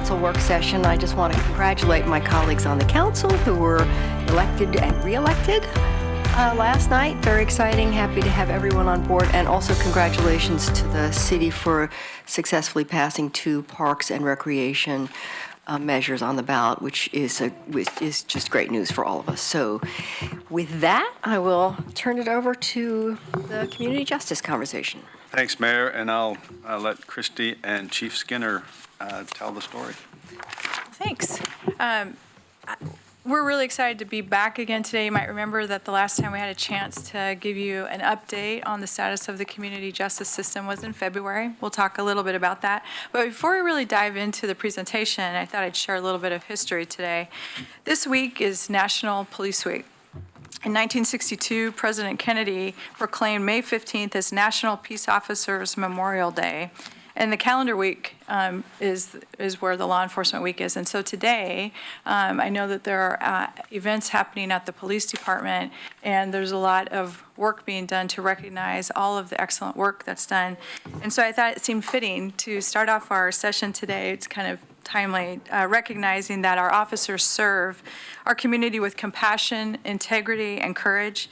council work session. I just want to congratulate my colleagues on the council who were elected and re-elected last night. Very exciting. Happy to have everyone on board. And also congratulations to the city for successfully passing 2 parks and recreation measures on the ballot, which is just great news for all of us. So with that, I will turn it over to the community justice conversation. Thanks, Mayor, and I'll let Christy and Chief Skinner tell the story. Thanks. We're really excited to be back again today. You might remember that the last time we had a chance to give you an update on the status of the community justice system was in February. We'll talk a little bit about that. But before we really dive into the presentation, I thought I'd share a little bit of history today. This week is National Police Week. In 1962, President Kennedy proclaimed May 15th as National Peace Officers Memorial Day. And the calendar week is where the law enforcement week is. And so today, I know that there are events happening at the police department, and there's a lot of work being done to recognize all of the excellent work that's done. And so I thought it seemed fitting to start off our session today. It's kind of timely, recognizing that our officers serve our community with compassion, integrity, and courage.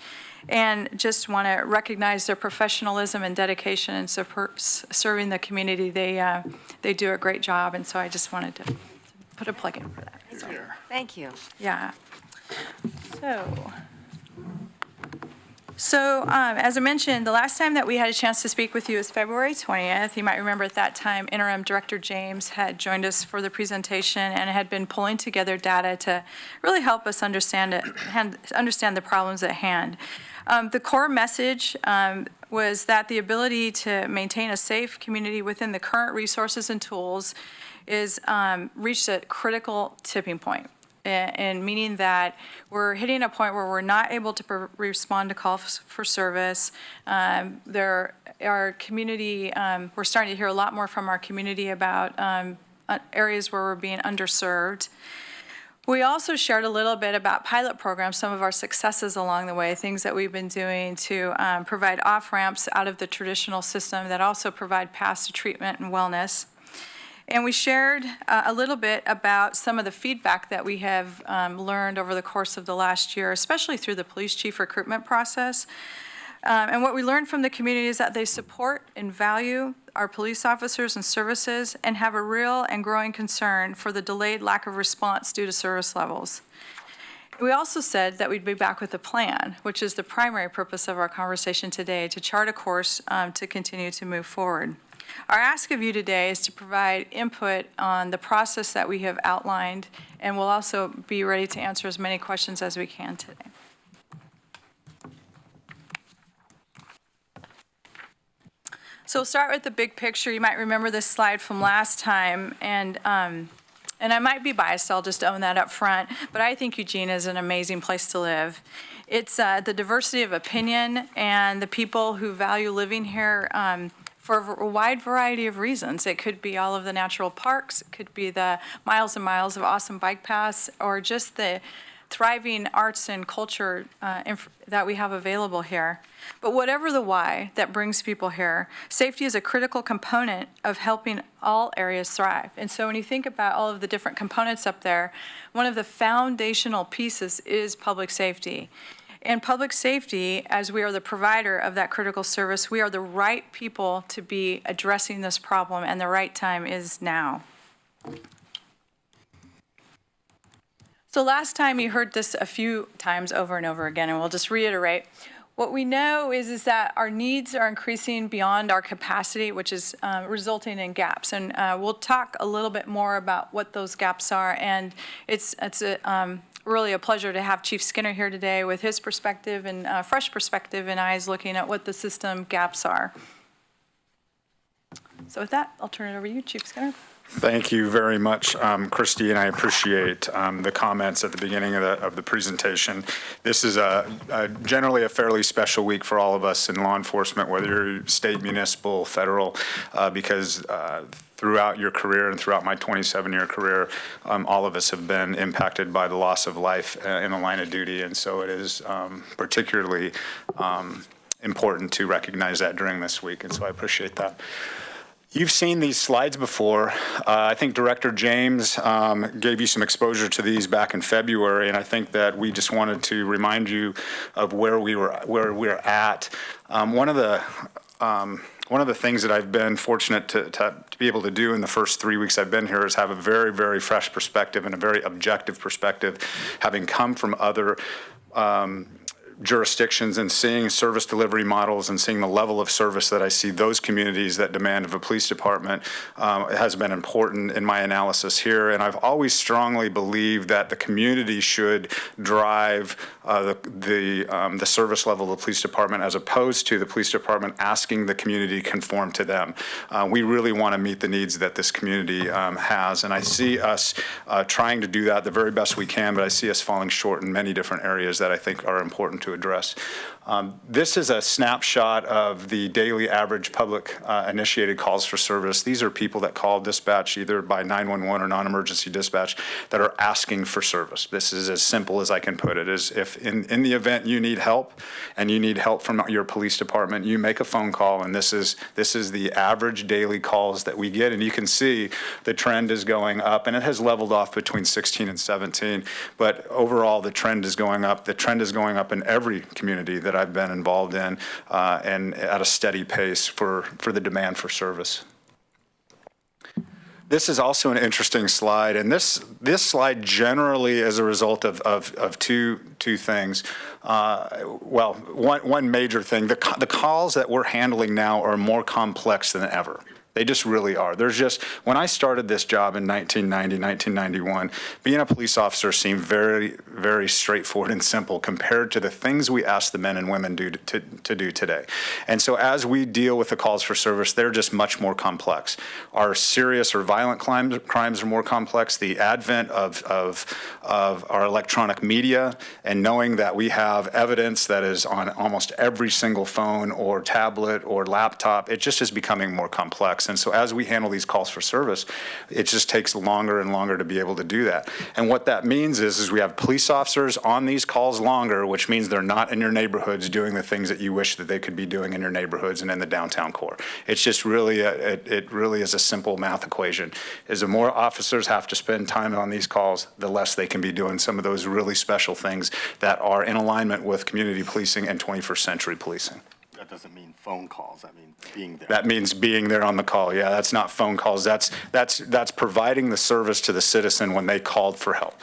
And just want to recognize their professionalism and dedication in serving the community. They do a great job, and so I just wanted to put a plug in for that. So, Thank you. yeah. So as I mentioned, the last time that we had a chance to speak with you was February 20th. You might remember at that time, Interim Director James had joined us for the presentation and had been pulling together data to really help us understand the problems at hand. The core message was that the ability to maintain a safe community within the current resources and tools is reached a critical tipping point. And meaning that we're hitting a point where we're not able to respond to calls for service. Our community, we're starting to hear a lot more from our community about areas where we're being underserved. We also shared a little bit about pilot programs, some of our successes along the way, things that we've been doing to provide off-ramps out of the traditional system that also provide paths to treatment and wellness. And we shared a little bit about some of the feedback that we have learned over the course of the last year, especially through the police chief recruitment process. And what we learned from the community is that they support and value our police officers and services and have a real and growing concern for the delayed lack of response due to service levels. We also said that we'd be back with a plan, which is the primary purpose of our conversation today, to chart a course to continue to move forward. Our ask of you today is to provide input on the process that we have outlined, and we'll also be ready to answer as many questions as we can today. So we'll start with the big picture. You might remember this slide from last time, and I might be biased, I'll just own that up front, but I think Eugene is an amazing place to live. It's the diversity of opinion and the people who value living here for a wide variety of reasons. It could be all of the natural parks, it could be the miles and miles of awesome bike paths, or just the thriving arts and culture that we have available here. But whatever the why that brings people here, safety is a critical component of helping all areas thrive. And so when you think about all of the different components up there, one of the foundational pieces is public safety. And public safety, as we are the provider of that critical service, we are the right people to be addressing this problem, and the right time is now. So last time you heard this a few times over and over again, and we'll just reiterate. What we know is that our needs are increasing beyond our capacity, which is resulting in gaps. And we'll talk a little bit more about what those gaps are. And it's really a pleasure to have Chief Skinner here today with his perspective and fresh perspective and eyes looking at what the system gaps are. So with that, I'll turn it over to you, Chief Skinner. Thank you very much, Christy, and I appreciate the comments at the beginning of the presentation. This is generally a fairly special week for all of us in law enforcement, whether you're state, municipal, federal, because throughout your career and throughout my 27-year career, all of us have been impacted by the loss of life in the line of duty, and so it is particularly important to recognize that during this week, and so I appreciate that. You've seen these slides before. I think Director James gave you some exposure to these back in February, and I think that we just wanted to remind you of where we're at. One of the things that I've been fortunate to be able to do in the first 3 weeks I've been here is have a very, very fresh perspective and a very objective perspective, having come from other jurisdictions and seeing service delivery models and seeing the level of service that I see those communities that demand of a police department has been important in my analysis here. And I've always strongly believed that the community should drive the service level of the police department as opposed to the police department asking the community to conform to them. We really want to meet the needs that this community has. And I see us trying to do that the very best we can, but I see us falling short in many different areas that I think are important to address. This is a snapshot of the daily average public initiated calls for service. These are people that call dispatch either by 911 or non-emergency dispatch that are asking for service. This is as simple as I can put it, is if in the event you need help and you need help from your police department, you make a phone call, and this is the average daily calls that we get. And you can see the trend is going up, and it has leveled off between 16 and 17, but overall the trend is going up. The trend is going up in every community that I've been involved in, and at a steady pace for the demand for service. This is also an interesting slide, and this slide generally is a result of two things. Well, one major thing, the calls that we're handling now are more complex than ever. They just really are. When I started this job in 1990, 1991, being a police officer seemed very, very straightforward and simple compared to the things we ask the men and women to do today. And so as we deal with the calls for service, they're just much more complex. Our serious or violent crimes are more complex. The advent of our electronic media and knowing that we have evidence that is on almost every single phone or tablet or laptop, it just is becoming more complex. And so as we handle these calls for service, it just takes longer and longer to be able to do that. And what that means is we have police officers on these calls longer, which means they're not in your neighborhoods doing the things that you wish that they could be doing in your neighborhoods and in the downtown core. It's just really, it really is a simple math equation. Is the more officers have to spend time on these calls, the less they can be doing some of those really special things that are in alignment with community policing and 21st century policing. That doesn't mean phone calls. That means being there. That means being there on the call. Yeah, that's not phone calls. That's providing the service to the citizen when they called for help.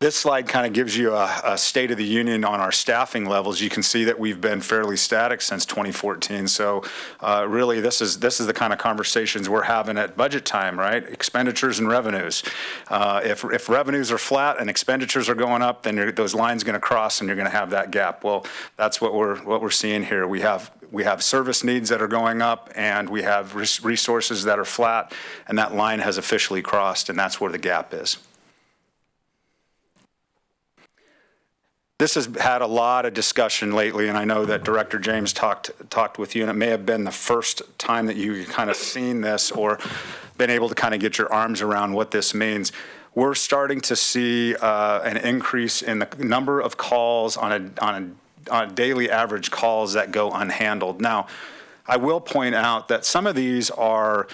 This slide kind of gives you a state of the union on our staffing levels. You can see that we've been fairly static since 2014. So really, this is the kind of conversations we're having at budget time, right? Expenditures and revenues. If revenues are flat and expenditures are going up, then those lines going to cross, and you're going to have that gap. Well, that's what we're seeing here. We have service needs that are going up, and we have resources that are flat, and that line has officially crossed, and that's where the gap is. This has had a lot of discussion lately, and I know that Director James talked with you, and it may have been the first time that you kind of seen this or been able to kind of get your arms around what this means. We're starting to see an increase in the number of calls on a daily average calls that go unhandled. Now, I will point out that some of these are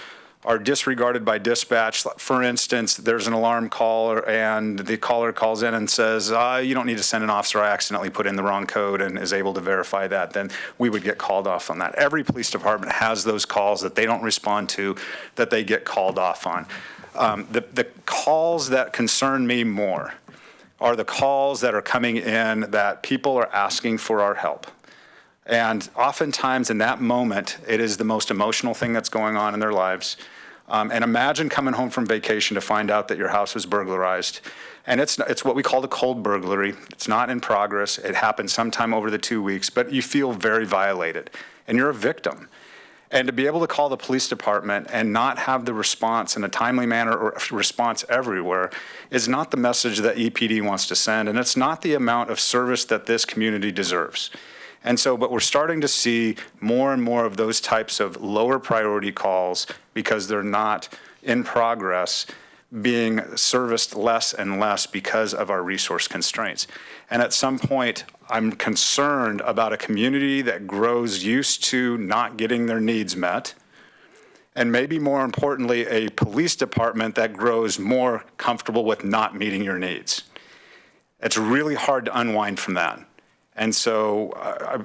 disregarded by dispatch. For instance, there's an alarm call and the caller calls in and says, you don't need to send an officer, I accidentally put in the wrong code, and is able to verify that, then we would get called off on that. Every police department has those calls that they don't respond to, that they get called off on. The calls that concern me more are the calls that are coming in that people are asking for our help. And oftentimes in that moment, it is the most emotional thing that's going on in their lives. And imagine coming home from vacation to find out that your house was burglarized. And it's what we call the cold burglary. It's not in progress. It happened sometime over the 2 weeks, but you feel very violated, and you're a victim. And to be able to call the police department and not have the response in a timely manner or response everywhere is not the message that EPD wants to send, and it's not the amount of service that this community deserves. And so, but we're starting to see more and more of those types of lower priority calls because they're not in progress, being serviced less and less because of our resource constraints. And at some point, I'm concerned about a community that grows used to not getting their needs met, and maybe more importantly, a police department that grows more comfortable with not meeting your needs. It's really hard to unwind from that. And so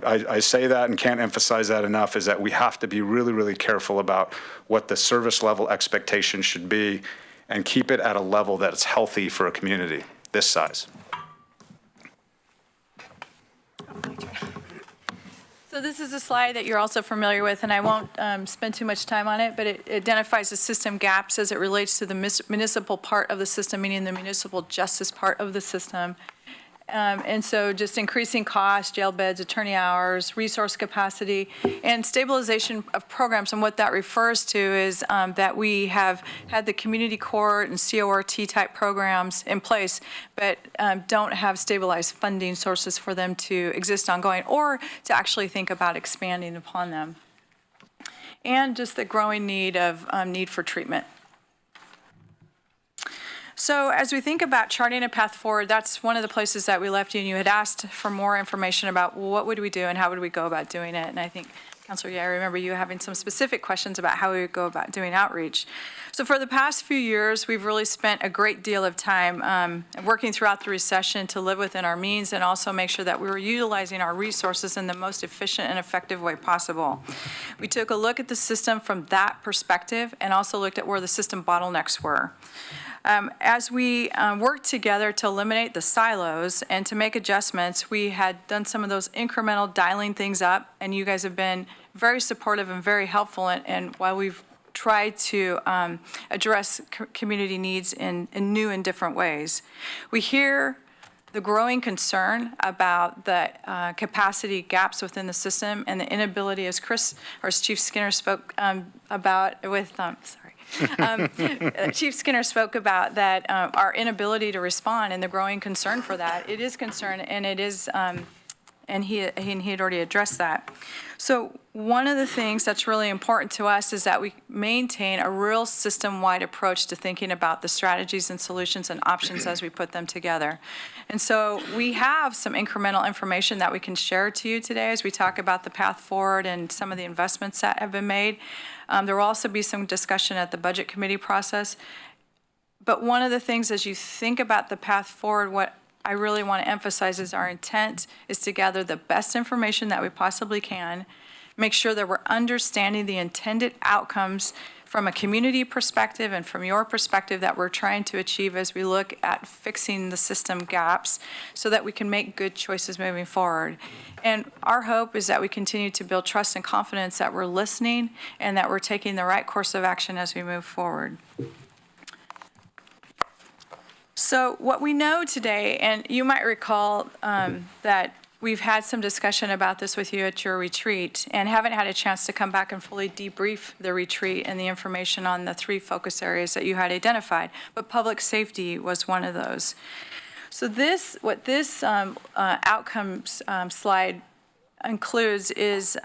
I say that and can't emphasize that enough, is that we have to be really, really careful about what the service level expectation should be and keep it at a level that's healthy for a community this size. So this is a slide that you're also familiar with, and I won't spend too much time on it, but it identifies the system gaps as it relates to the municipal part of the system, meaning the municipal justice part of the system. And so just increasing costs, jail beds, attorney hours, resource capacity, and stabilization of programs. And what that refers to is that we have had the community court and CORT type programs in place, but don't have stabilized funding sources for them to exist ongoing or to actually think about expanding upon them. And just the growing need for treatment. So as we think about charting a path forward, that's one of the places that we left you, and you had asked for more information about, well, what would we do and how would we go about doing it? And I think, Councilor, I remember you having some specific questions about how we would go about doing outreach. So for the past few years, we've really spent a great deal of time working throughout the recession to live within our means and also make sure that we were utilizing our resources in the most efficient and effective way possible. We took a look at the system from that perspective and also looked at where the system bottlenecks were. As we worked together to eliminate the silos and to make adjustments, we had done some of those incremental dialing things up, and you guys have been very supportive and very helpful. And while we've tried to address community needs in new and different ways, we hear the growing concern about the capacity gaps within the system and the inability, as Chief Skinner spoke about with, Chief Skinner spoke about that our inability to respond and the growing concern for that. It is concern, and it is, and he had already addressed that. So one of the things that's really important to us is that we maintain a real system-wide approach to thinking about the strategies and solutions and options as we put them together. And so we have some incremental information that we can share to you today as we talk about the path forward and some of the investments that have been made. There will also be some discussion at the budget committee process. But one of the things as you think about the path forward, what I really want to emphasize is our intent is to gather the best information that we possibly can, make sure that we're understanding the intended outcomes from a community perspective and from your perspective that we're trying to achieve as we look at fixing the system gaps so that we can make good choices moving forward. And our hope is that we continue to build trust and confidence that we're listening and that we're taking the right course of action as we move forward. So what we know today, and you might recall that we've had some discussion about this with you at your retreat and haven't had a chance to come back and fully debrief the retreat and the information on the 3 focus areas that you had identified, but public safety was one of those. So what this outcomes slide includes is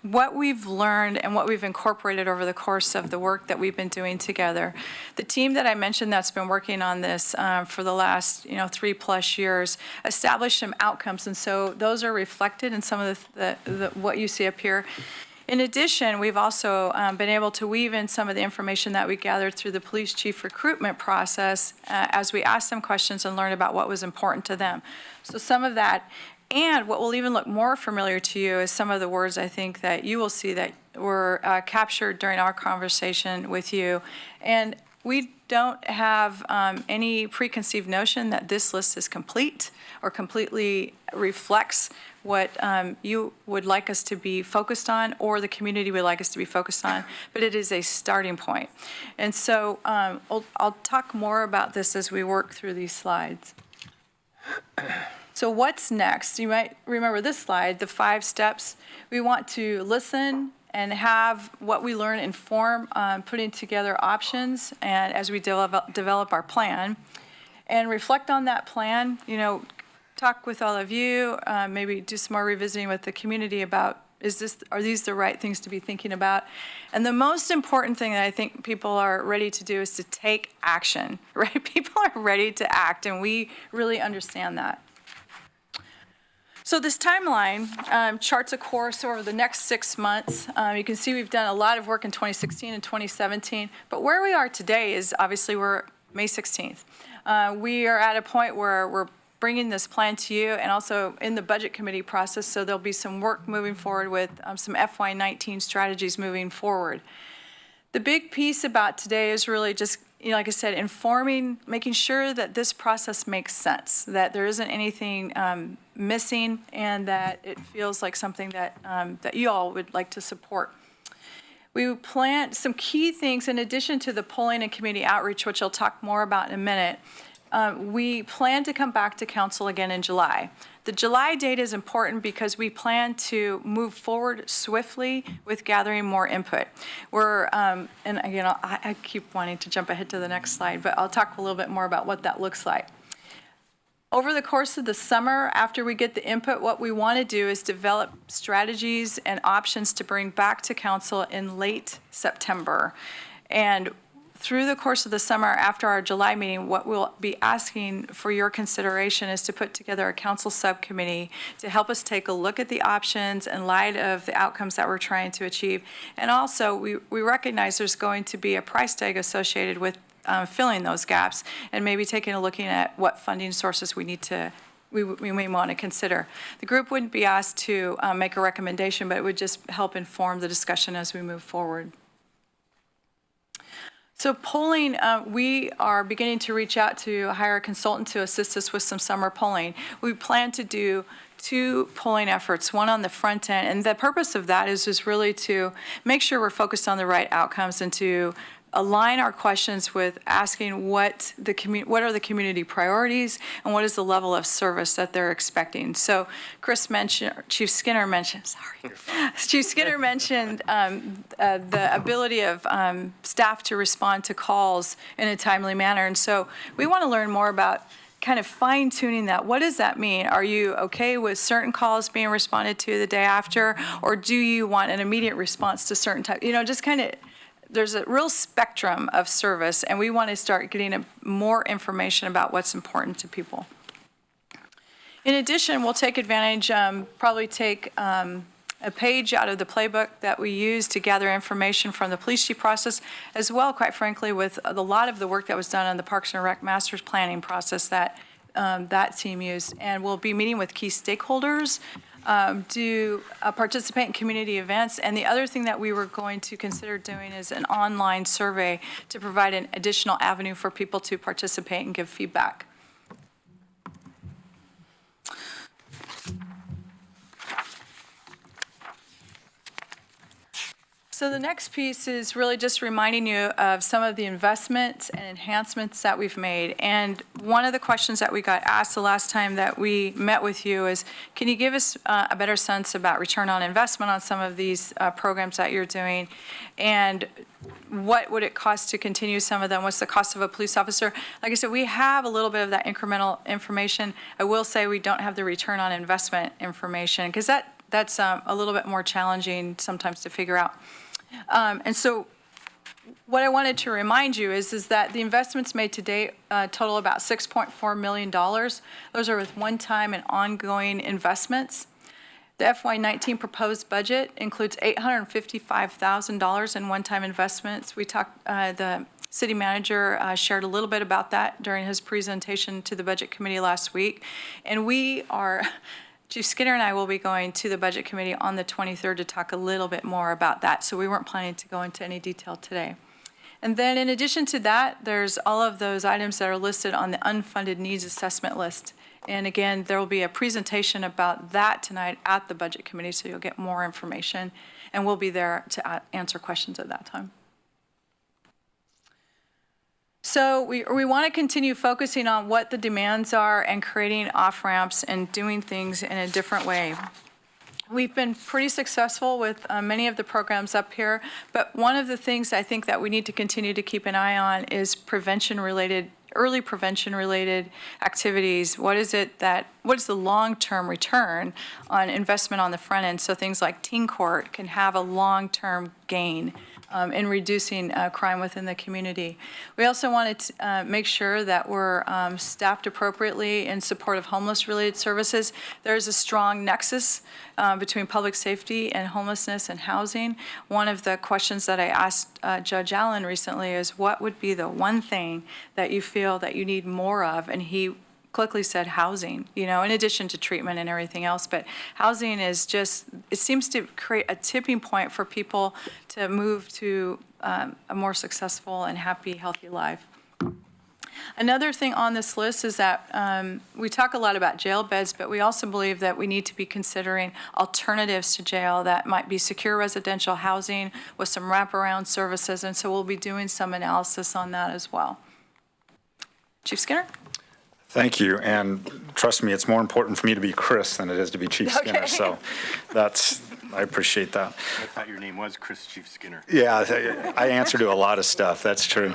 what we've learned and what we've incorporated over the course of the work that we've been doing together. The team that I mentioned that's been working on this for the last 3+ years established some outcomes, and so those are reflected in some of the what you see up here. In addition, we've also been able to weave in some of the information that we gathered through the police chief recruitment process as we asked them questions and learned about what was important to them. So some of that. And what will even look more familiar to you is some of the words I think that you will see that were captured during our conversation with you. And we don't have any preconceived notion that this list is complete or completely reflects what you would like us to be focused on or the community would like us to be focused on, but it is a starting point. And so I'll talk more about this as we work through these slides. So what's next? You might remember this slide, the 5 steps. We want to listen and have what we learn inform putting together options and as we develop our plan and reflect on that plan, talk with all of you, maybe do some more revisiting with the community about are these the right things to be thinking about? And the most important thing that I think people are ready to do is to take action, right? People are ready to act, and we really understand that. So this timeline charts a course over the next 6 months. You can see we've done a lot of work in 2016 and 2017, but where we are today is obviously we're May 16th. We are at a point where we're bringing this plan to you and also in the budget committee process, so there'll be some work moving forward with some FY19 strategies moving forward. The big piece about today is really just, like I said, informing, making sure that this process makes sense, that there isn't anything missing, and that it feels like something that, that you all would like to support. We plan some key things in addition to the polling and community outreach, which I'll talk more about in a minute. We plan to come back to council again in July. The July date is important because we plan to move forward swiftly with gathering more input. We're, and again, I keep wanting to jump ahead to the next slide, but I'll talk a little bit more about what that looks like. Over the course of the summer, after we get the input, what we want to do is develop strategies and options to bring back to council in late September. And through the course of the summer, after our July meeting, what we'll be asking for your consideration is to put together a council subcommittee to help us take a look at the options in light of the outcomes that we're trying to achieve. And also, we recognize there's going to be a price tag associated with filling those gaps, and maybe taking a look at what funding sources we may want to consider. The group wouldn't be asked to make a recommendation, but it would just help inform the discussion as we move forward. So polling, we are beginning to reach out to hire a consultant to assist us with some summer polling. We plan to do 2 polling efforts, one on the front end, and the purpose of that is just really to make sure we're focused on the right outcomes and to align our questions with asking what are the community priorities and what is the level of service that they're expecting. So Chief Skinner mentioned the ability of staff to respond to calls in a timely manner. And so we want to learn more about kind of fine-tuning that. What does that mean? Are you okay with certain calls being responded to the day after, or do you want an immediate response to certain types? Just kind of, there's a real spectrum of service, and we want to start getting more information about what's important to people. In addition, we'll take advantage, probably take a page out of the playbook that we use to gather information from the police chief process, as well, quite frankly, with a lot of the work that was done on the Parks and Rec Masters planning process that that team used. And we'll be meeting with key stakeholders, participate in community events. And the other thing that we were going to consider doing is an online survey to provide an additional avenue for people to participate and give feedback. So the next piece is really just reminding you of some of the investments and enhancements that we've made. And one of the questions that we got asked the last time that we met with you is, can you give us a better sense about return on investment on some of these programs that you're doing? And what would it cost to continue some of them? What's the cost of a police officer? Like I said, we have a little bit of that incremental information. I will say we don't have the return on investment information, because that's a little bit more challenging sometimes to figure out. And so what I wanted to remind you is that the investments made to date total about $6.4 million. Those are with one-time and ongoing investments. The FY19 proposed budget includes $855,000 in one-time investments. We talked, the city manager shared a little bit about that during his presentation to the budget committee last week. And Chief Skinner and I will be going to the Budget Committee on the 23rd to talk a little bit more about that, so we weren't planning to go into any detail today. And then in addition to that, there's all of those items that are listed on the unfunded needs assessment list. And again, there will be a presentation about that tonight at the Budget Committee, so you'll get more information, and we'll be there to answer questions at that time. So we want to continue focusing on what the demands are and creating off-ramps and doing things in a different way. We've been pretty successful with many of the programs up here, but one of the things I think that we need to continue to keep an eye on is prevention-related early prevention-related activities, what is the long-term return on investment on the front end? So things like teen court can have a long-term gain in reducing crime within the community. We also wanted to make sure that we're staffed appropriately in support of homeless-related services. There's a strong nexus between public safety and homelessness and housing. One of the questions that I asked Judge Allen recently is, what would be the one thing that you feel that you need more of? And he quickly said housing, in addition to treatment and everything else. But housing is just, it seems to create a tipping point for people to move to a more successful and happy, healthy life. Another thing on this list is that we talk a lot about jail beds, but we also believe that we need to be considering alternatives to jail that might be secure residential housing with some wraparound services, and so we'll be doing some analysis on that as well. Chief Skinner? Thank you, and trust me, it's more important for me to be Chris than it is to be Chief Skinner, so I appreciate that. I thought your name was Chief Skinner. Yeah, I answer to a lot of stuff, that's true.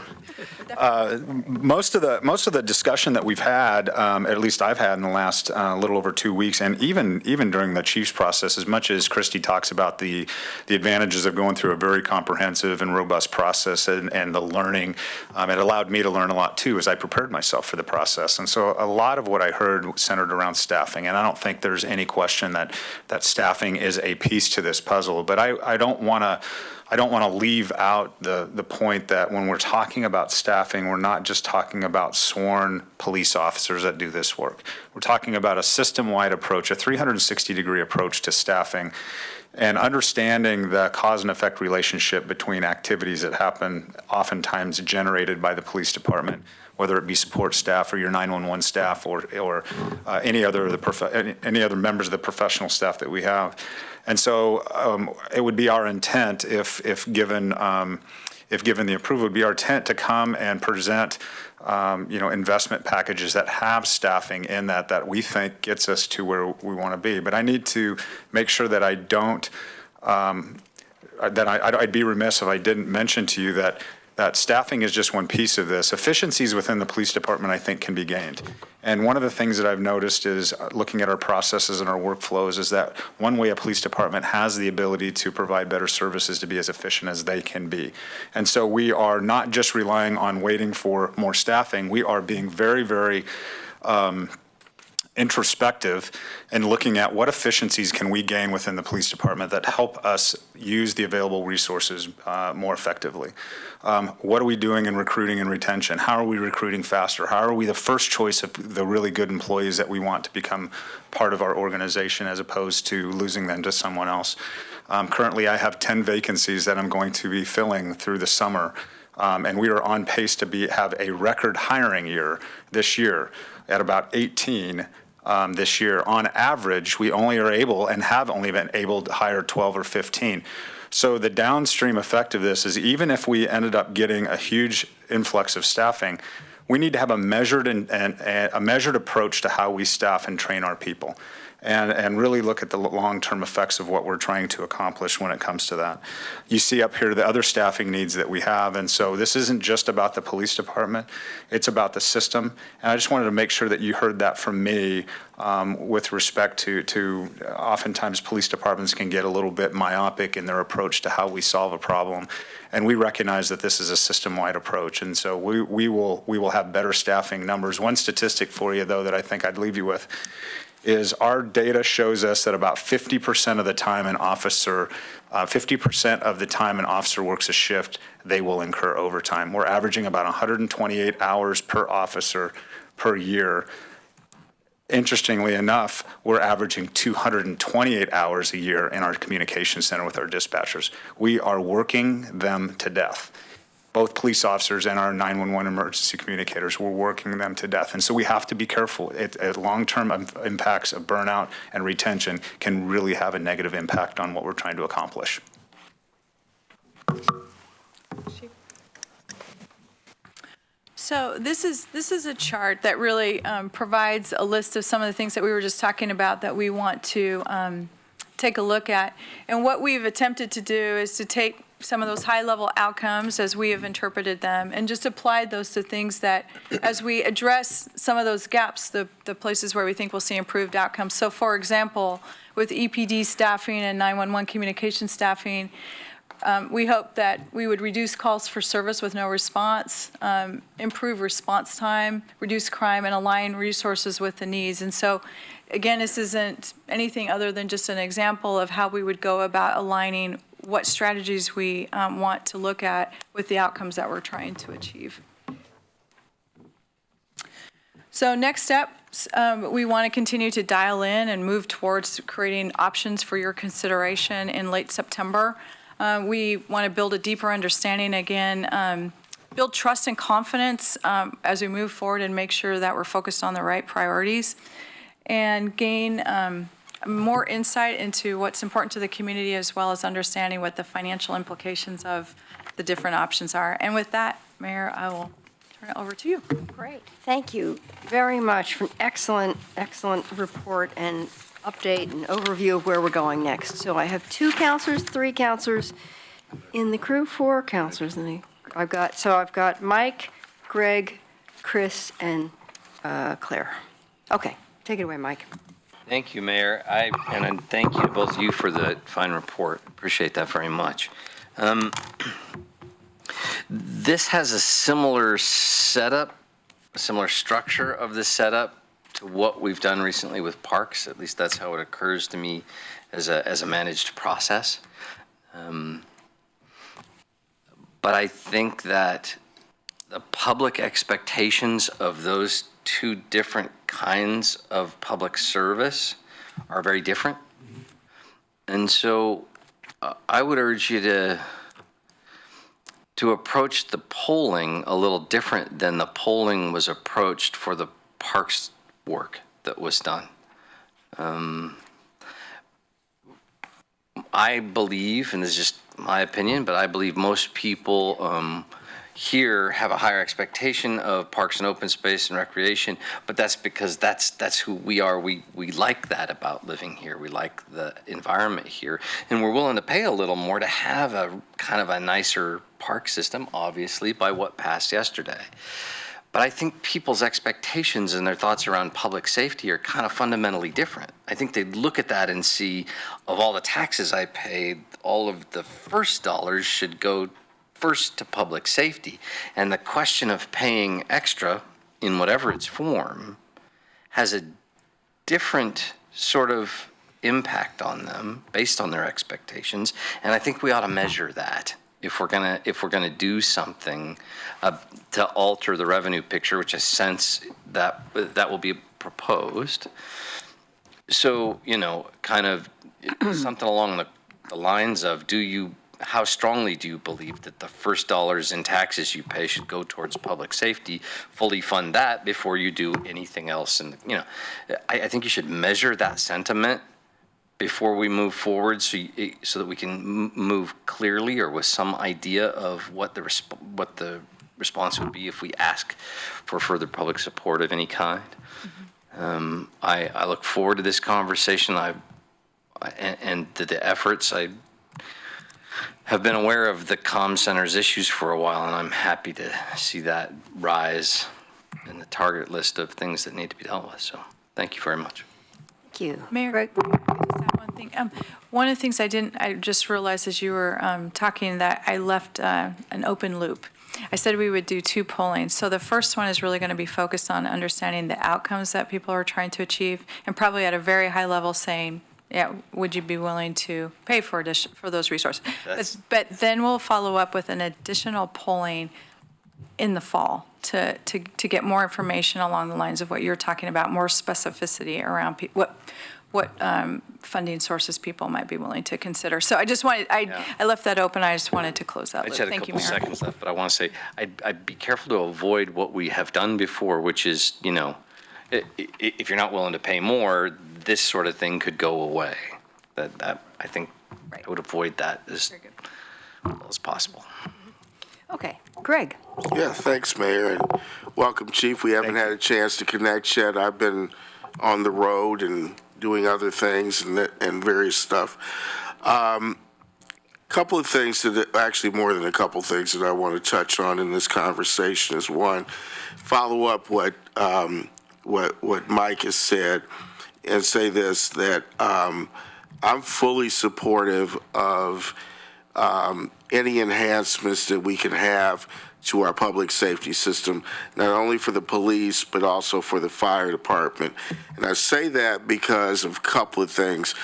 Most of the discussion that we've had, at least I've had in the last little over 2 weeks, and even during the Chiefs process, as much as Christy talks about the advantages of going through a very comprehensive and robust process and the learning, it allowed me to learn a lot too as I prepared myself for the process. And so a lot of what I heard centered around staffing, and I don't think there's any question that staffing is a piece to this puzzle, but I don't want to leave out the point that when we're talking about staffing, we're not just talking about sworn police officers that do this work. We're talking about a system-wide approach, a 360-degree approach to staffing, and understanding the cause and effect relationship between activities that happen oftentimes generated by the police department, whether it be support staff or your 911 staff or any other members of the professional staff that we have. And so it would be our intent, if given the approval, it would be our intent to come and present investment packages that have staffing in that we think gets us to where we want to be. But I need to make sure that I don't, I'd be remiss if I didn't mention to you that staffing is just one piece of this. Efficiencies within the police department, I think, can be gained. And one of the things that I've noticed is looking at our processes and our workflows is that one way a police department has the ability to provide better services to be as efficient as they can be. And so we are not just relying on waiting for more staffing. We are being very, very introspective and looking at what efficiencies can we gain within the police department that help us use the available resources more effectively. What are we doing in recruiting and retention? How are we recruiting faster? How are we the first choice of the really good employees that we want to become part of our organization as opposed to losing them to someone else? Currently, I have 10 vacancies that I'm going to be filling through the summer, and we are on pace to have a record hiring year this year at about 18 this year. On average, we only are able and have only been able to hire 12 or 15. So the downstream effect of this is even if we ended up getting a huge influx of staffing, we need to have a measured and a measured approach to how we staff and train our people. And really look at the long-term effects of what we're trying to accomplish when it comes to that. You see up here the other staffing needs that we have, and so this isn't just about the police department, it's about the system. And I just wanted to make sure that you heard that from me with respect to oftentimes police departments can get a little bit myopic in their approach to how we solve a problem. And we recognize that this is a system-wide approach, and so we will have better staffing numbers. One statistic for you, though, that I think I'd leave you with is our data shows us that about 50% of the time an officer, 50% of the time an officer works a shift, they will incur overtime. We're averaging about 128 hours per officer per year. Interestingly enough, we're averaging 228 hours a year in our communication center with our dispatchers. We are working them to death. Both police officers and our 911 emergency communicators, we're working them to death. And so we have to be careful. Long-term impacts of burnout and retention can really have a negative impact on what we're trying to accomplish. So this is a chart that really provides a list of some of the things that we were just talking about that we want to take a look at. And what we've attempted to do is to take some of those high-level outcomes as we have interpreted them, and just applied those to things that, as we address some of those gaps, the places where we think we'll see improved outcomes. So, for example, with EPD staffing and 911 communication staffing, we hope that we would reduce calls for service with no response, improve response time, reduce crime, and align resources with the needs. And so, again, this isn't anything other than just an example of how we would go about aligning what strategies we want to look at with the outcomes that we're trying to achieve. So next steps, we want to continue to dial in and move towards creating options for your consideration in late September. We want to build a deeper understanding again, build trust and confidence as we move forward and make sure that we're focused on the right priorities, and gain more insight into what's important to the community, as well as understanding what the financial implications of the different options are. And with that, Mayor, I will turn it over to you. Great. Thank you very much for an excellent, excellent report and update and overview of where we're going next. So I have 2 counselors, 3 counselors in the crew, 4 counselors in the, I've got Mike, Greg, Chris, and Claire. Okay, take it away, Mike. Thank you, Mayor. And thank you to both of you for the fine report. Appreciate that very much. This has a similar setup, a similar structure of the setup to what we've done recently with parks. At least that's how it occurs to me as a managed process. But I think that the public expectations of those 2 different kinds of public service are very different. And so I would urge you to approach the polling a little different than the polling was approached for the parks work that was done. I believe, and this is just my opinion, but I believe most people here have a higher expectation of parks and open space and recreation, but that's because that's who we are. We like that about living here. We like the environment here, and we're willing to pay a little more to have a kind of a nicer park system, obviously, by what passed yesterday. But I think people's expectations and their thoughts around public safety are kind of fundamentally different. I think they look at that and see, of all the taxes I paid, all of the first dollars should go first to public safety. And the question of paying extra in whatever its form has a different sort of impact on them based on their expectations. And I think we ought to measure that if we're gonna do something to alter the revenue picture, which I sense that will be proposed. So, kind of something along the lines of, how strongly do you believe that the first dollars in taxes you pay should go towards public safety? Fully fund that before you do anything else. And, I think you should measure that sentiment before we move forward, so that we can move clearly or with some idea of what the response would be if we ask for further public support of any kind. Mm-hmm. I look forward to this conversation. And the efforts. I have been aware of the comm center's issues for a while, and I'm happy to see that rise in the target list of things that need to be dealt with. So thank you very much. Thank you. Mayor, Greg? I just have one thing. One of the things I just realized as you were talking that I left an open loop. I said we would do 2 pollings. So the first one is really going to be focused on understanding the outcomes that people are trying to achieve, and probably at a very high level saying, yeah, would you be willing to pay for those resources? But then we'll follow up with an additional polling in the fall to get more information along the lines of what you're talking about, more specificity around what funding sources people might be willing to consider. So I just wanted, I left that open. I just wanted to close that. I just had a couple seconds left, but I want to say I'd be careful to avoid what we have done before, which is, if you're not willing to pay more, this sort of thing could go away. That I think I would avoid that as well as possible. Okay, Greg. Yeah, thanks, Mayor, and welcome, Chief. We haven't had a chance to connect yet. I've been on the road and doing other things and various stuff. couple of things actually more than a couple of things that I want to touch on in this conversation is one, follow up what Mike has said and say this, that I'm fully supportive of any enhancements that we can have to our public safety system, not only for the police, but also for the fire department. And I say that because of a couple of things.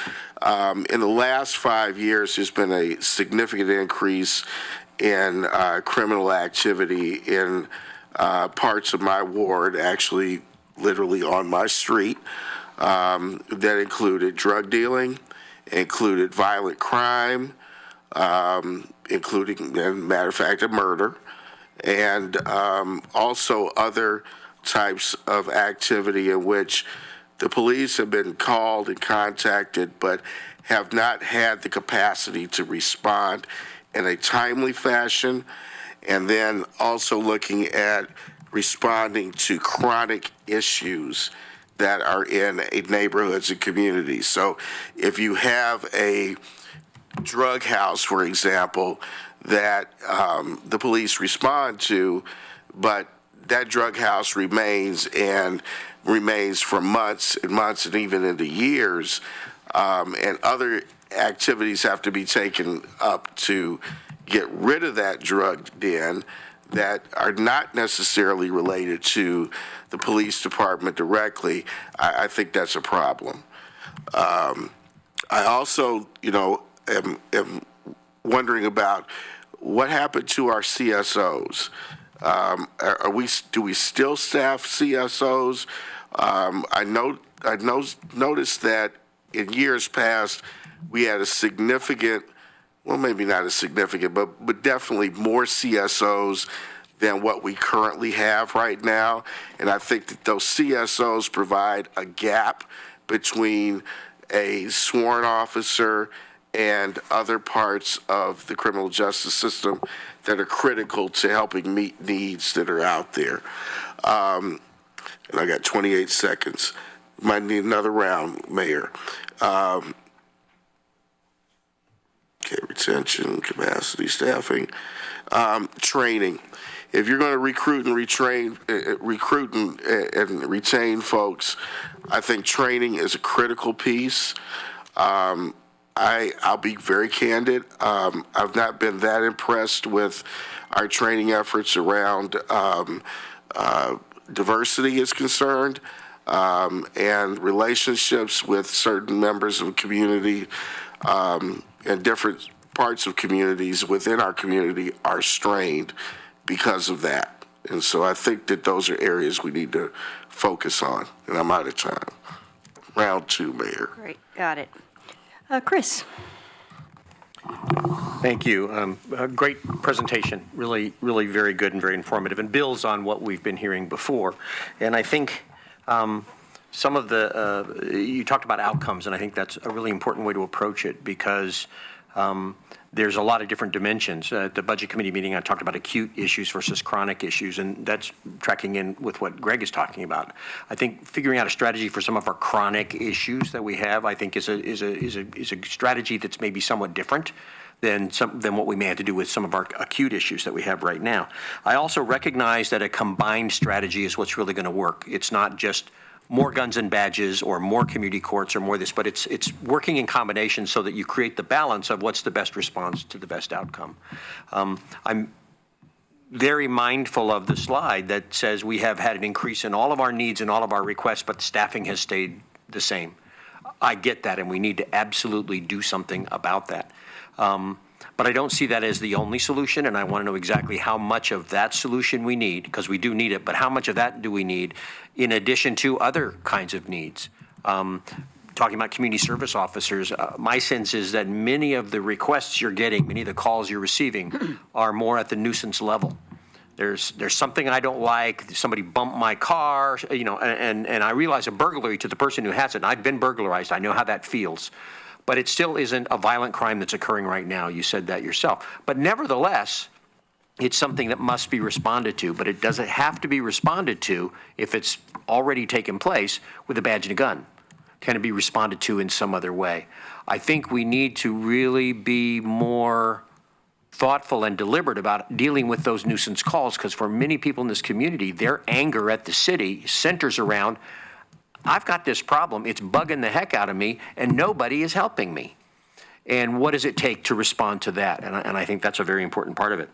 In the last 5 years, there's been a significant increase in criminal activity in parts of my ward, actually literally on my street, that included drug dealing, included violent crime, including, as a matter of fact, a murder, and also other types of activity in which the police have been called and contacted but have not had the capacity to respond in a timely fashion, and then also looking at responding to chronic issues that are in neighborhoods and communities. So if you have a drug house, for example, that the police respond to, but that drug house remains for months and months and even into years, and other activities have to be taken up to get rid of that drug den that are not necessarily related to the police department directly. I think that's a problem. I also, am wondering about what happened to our CSOs. Do we still staff CSOs? I noticed that in years past we had a significant, well, maybe not as significant, but definitely more CSOs than what we currently have right now. And I think that those CSOs provide a gap between a sworn officer and other parts of the criminal justice system that are critical to helping meet needs that are out there. And I got 28 seconds. Might need another round, Mayor. Okay, retention, capacity, staffing, training. If you're going to recruit and retain folks, I think training is a critical piece. I'll be very candid. I've not been that impressed with our training efforts around diversity is concerned, and relationships with certain members of the community and different parts of communities within our community are strained because of that. And so I think that those are areas we need to focus on. And I'm out of time. Round two, Mayor. Great, got it. Chris. Thank you. A great presentation, really, really very good and very informative, and builds on what we've been hearing before. And I think some of you talked about outcomes, and I think that's a really important way to approach it, because there's a lot of different dimensions. At the Budget Committee meeting, I talked about acute issues versus chronic issues, and that's tracking in with what Greg is talking about. I think figuring out a strategy for some of our chronic issues that we have, I think, is a strategy that's maybe somewhat different than what we may have to do with some of our acute issues that we have right now. I also recognize that a combined strategy is what's really going to work. It's not just more guns and badges or more community courts or more this, but it's working in combination so that you create the balance of what's the best response to the best outcome. I'm very mindful of the slide that says we have had an increase in all of our needs and all of our requests, but staffing has stayed the same. I get that, and we need to absolutely do something about that. But I don't see that as the only solution, and I want to know exactly how much of that solution we need, because we do need it, but how much of that do we need in addition to other kinds of needs? Talking about community service officers, my sense is that many of the requests you're getting, many of the calls you're receiving are more at the nuisance level. There's something I don't like, somebody bumped my car, and I realize a burglary to the person who has it, and I've been burglarized, I know how that feels. But it still isn't a violent crime that's occurring right now. You said that yourself. But nevertheless, it's something that must be responded to, but it doesn't have to be responded to if it's already taken place with a badge and a gun. Can it be responded to in some other way? I think we need to really be more thoughtful and deliberate about dealing with those nuisance calls, because for many people in this community, their anger at the city centers around, I've got this problem, it's bugging the heck out of me, and nobody is helping me. And what does it take to respond to that? And I think that's a very important part of it.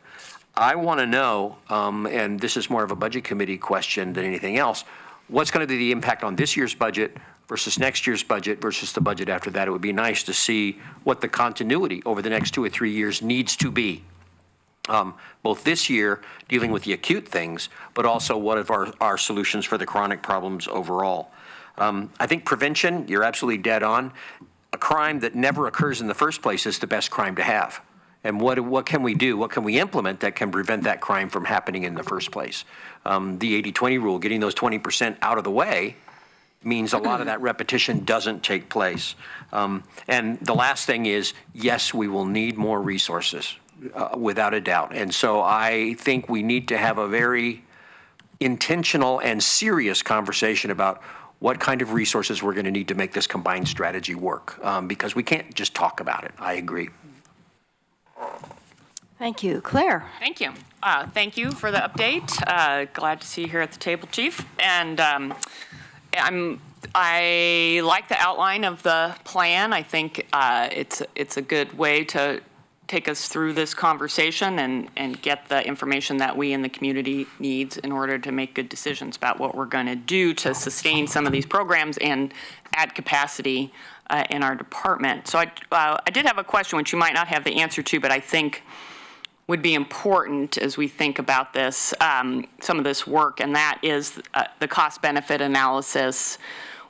I want to know, and this is more of a budget committee question than anything else, what's going to be the impact on this year's budget versus next year's budget versus the budget after that? It would be nice to see what the continuity over the next 2 or 3 years needs to be. Both this year, dealing with the acute things, but also what are our solutions for the chronic problems overall. I think prevention, you're absolutely dead on. A crime that never occurs in the first place is the best crime to have. And what can we do? What can we implement that can prevent that crime from happening in the first place? The 80-20 rule, getting those 20% out of the way, means a lot of that repetition doesn't take place. And the last thing is, yes, we will need more resources, without a doubt. And so I think we need to have a very intentional and serious conversation about what kind of resources we're going to need to make this combined strategy work, because we can't just talk about it. I agree. Thank you. Claire? Thank you. Thank you for the update. Glad to see you here at the table, Chief. And I like the outline of the plan. I think it's a good way to take us through this conversation and get the information that we in the community needs in order to make good decisions about what we're going to do to sustain some of these programs and add capacity in our department. So I did have a question, which you might not have the answer to, but I think would be important as we think about this, some of this work, and that is the cost-benefit analysis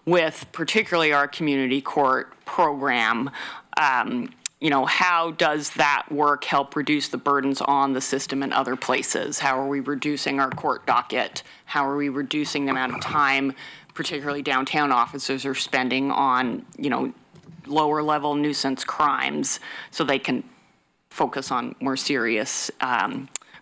with particularly our community court program. How does that work help reduce the burdens on the system in other places? How are we reducing our court docket? How are we reducing the amount of time, particularly downtown officers are spending on, lower level nuisance crimes so they can focus on more serious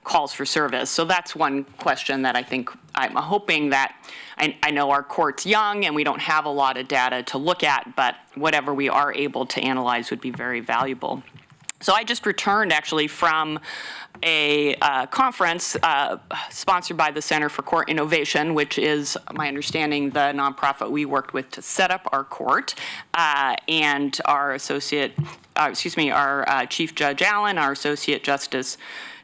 calls for service? So that's one question that I think I'm hoping that I know our court's young and we don't have a lot of data to look at, but whatever we are able to analyze would be very valuable. So I just returned actually from a conference sponsored by the Center for Court Innovation, which is, my understanding, the nonprofit we worked with to set up our court, and our Chief Judge Allen, our Associate Justice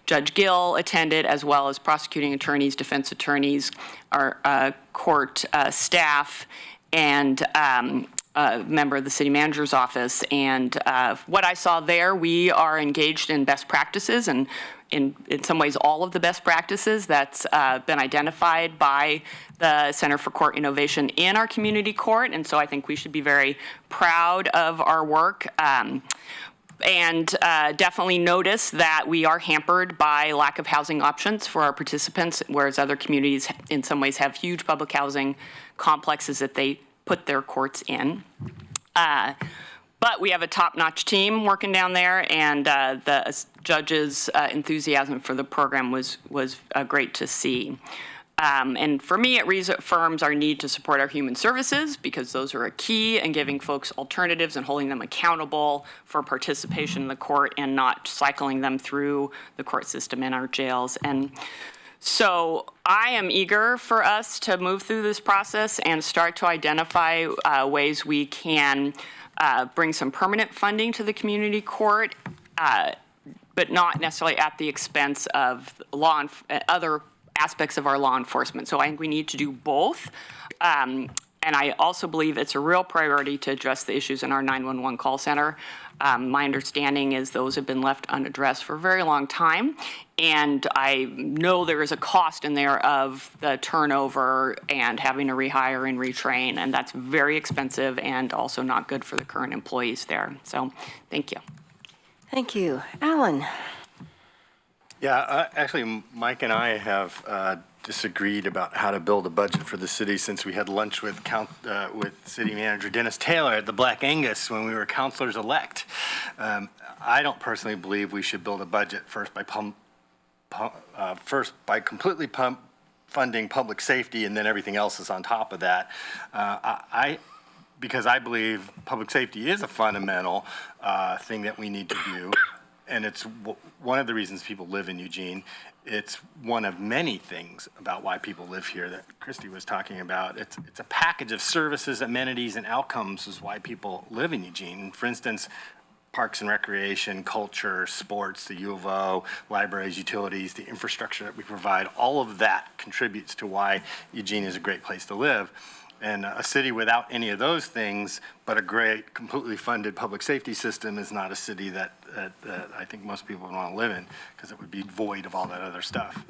Judge Gill attended, as well as prosecuting attorneys, defense attorneys, our court staff, and a member of the city manager's office. And what I saw there, we are engaged in best practices, and in some ways all of the best practices that's been identified by the Center for Court Innovation in our community court. And so I think we should be very proud of our work. And definitely notice that we are hampered by lack of housing options for our participants, whereas other communities in some ways have huge public housing complexes that they put their courts in. But we have a top-notch team working down there, and the judges' enthusiasm for the program was great to see. And for me, it reaffirms our need to support our human services, because those are a key in giving folks alternatives and holding them accountable for participation in the court and not cycling them through the court system in our jails. And so I am eager for us to move through this process and start to identify ways we can bring some permanent funding to the community court, but not necessarily at the expense of other aspects of our law enforcement. So I think we need to do both. And I also believe it's a real priority to address the issues in our 911 call center. My understanding is those have been left unaddressed for a very long time. And I know there is a cost in there of the turnover and having to rehire and retrain. And that's very expensive and also not good for the current employees there. So thank you. Thank you. Alan? Yeah, actually, Mike and I have disagreed about how to build a budget for the city since we had lunch with City Manager Dennis Taylor at the Black Angus when we were councilors-elect. I don't personally believe we should build a budget first by completely funding public safety, and then everything else is on top of that. I because I believe public safety is a fundamental thing that we need to do. And it's one of the reasons people live in Eugene. It's one of many things about why people live here that Christy was talking about. It's a package of services, amenities, and outcomes is why people live in Eugene. For instance, parks and recreation, culture, sports, the U of O, libraries, utilities, the infrastructure that we provide, all of that contributes to why Eugene is a great place to live. And a city without any of those things, but a great, completely funded public safety system is not a city that I think most people would want to live in, because it would be void of all that other stuff.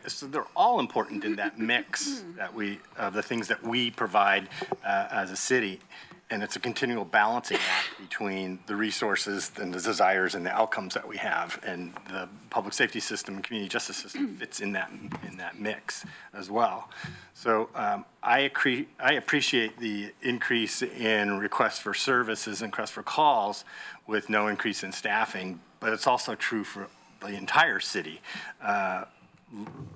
So they're all important in that mix that the things that we provide as a city. And it's a continual balancing act between the resources and the desires and the outcomes that we have. And the public safety system and community justice system fits in that mix as well. So I appreciate the increase in requests for services and requests for calls with no increase in staffing, but it's also true for the entire city.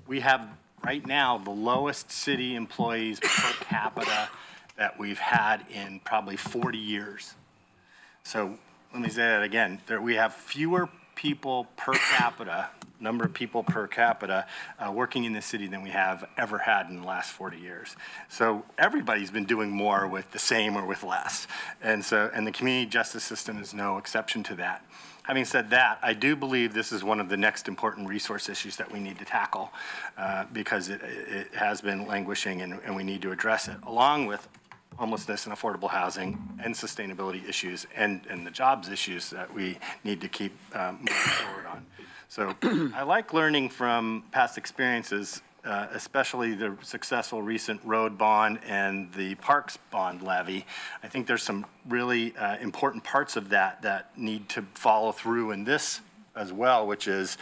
We have right now the lowest city employees per capita that we've had in probably 40 years. So let me say that again. We have fewer people per capita, number of people per capita working in the city than we have ever had in the last 40 years. So everybody's been doing more with the same or with less. And the community justice system is no exception to that. Having said that, I do believe this is one of the next important resource issues that we need to tackle because it has been languishing and we need to address it, along with homelessness and affordable housing and sustainability issues and the jobs issues that we need to keep moving forward on. So I like learning from past experiences, especially the successful recent road bond and the parks bond levy. I think there's some really important parts of that need to follow through in this as well, which is,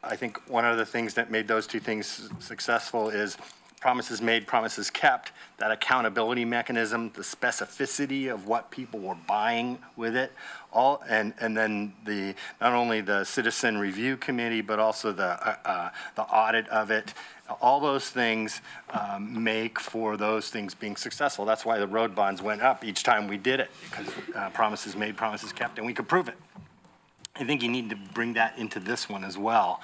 I think one of the things that made those two things successful is promises made, promises kept, that accountability mechanism, the specificity of what people were buying with it, and then not only the citizen review committee, but also the audit of it. All those things make for those things being successful. That's why the road bonds went up each time we did it, because promises made, promises kept, and we could prove it. I think you need to bring that into this one as well.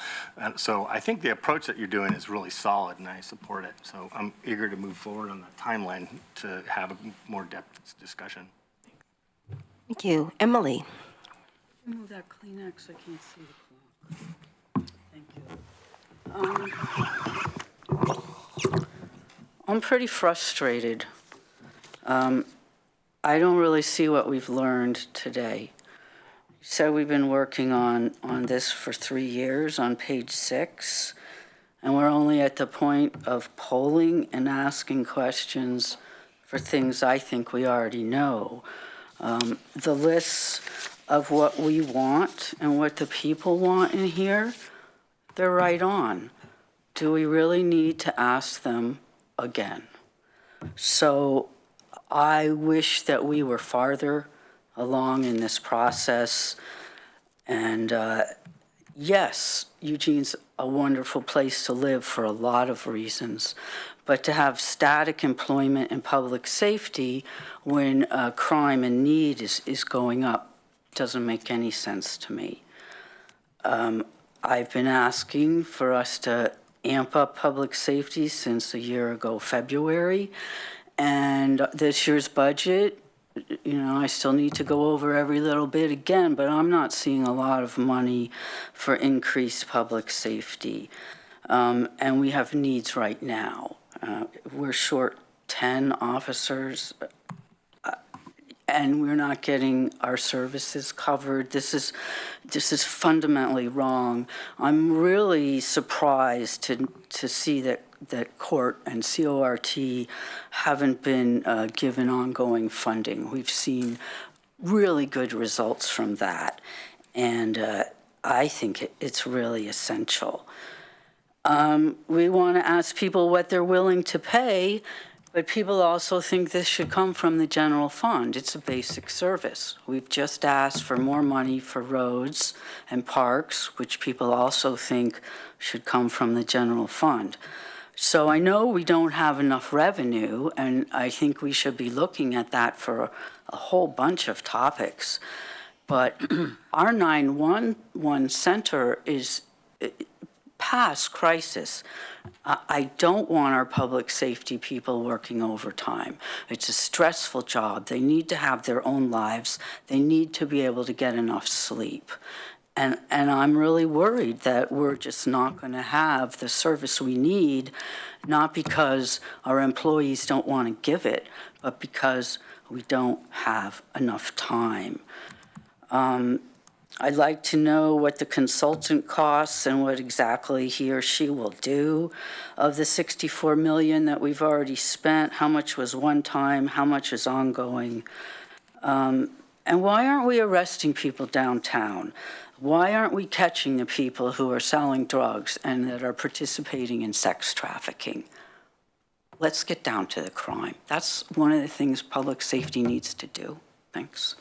So I think the approach that you're doing is really solid, and I support it. So I'm eager to move forward on that timeline to have a more depth discussion. Thank you. Emily. Move that Kleenex, I can't see the clock. Thank you. I'm pretty frustrated. I don't really see what we've learned today. So we've been working on this for 3 years on page 6, and we're only at the point of polling and asking questions for things I think we already know. The lists of what we want and what the people want in here, they're right on. Do we really need to ask them again? So I wish that we were farther along in this process. And yes, Eugene's a wonderful place to live for a lot of reasons, but to have static employment and public safety when crime and need is going up doesn't make any sense to me. I've been asking for us to amp up public safety since a year ago, February, and this year's budget, I still need to go over every little bit again, but I'm not seeing a lot of money for increased public safety. And we have needs right now. We're short 10 officers, and we're not getting our services covered. This is fundamentally wrong. I'm really surprised to see that court and CORT haven't been given ongoing funding. We've seen really good results from that, and I think it's really essential. We want to ask people what they're willing to pay, but people also think this should come from the general fund. It's a basic service. We've just asked for more money for roads and parks, which people also think should come from the general fund. So I know we don't have enough revenue, and I think we should be looking at that for a whole bunch of topics. But our 911 center is past crisis. I don't want our public safety people working overtime. It's a stressful job. They need to have their own lives. They need to be able to get enough sleep. And I'm really worried that we're just not going to have the service we need, not because our employees don't want to give it, but because we don't have enough time. I'd like to know what the consultant costs and what exactly he or she will do. Of the $64 million that we've already spent, how much was one time, how much is ongoing? And why aren't we arresting people downtown? Why aren't we catching the people who are selling drugs and that are participating in sex trafficking? Let's get down to the crime. That's one of the things public safety needs to do. Thanks.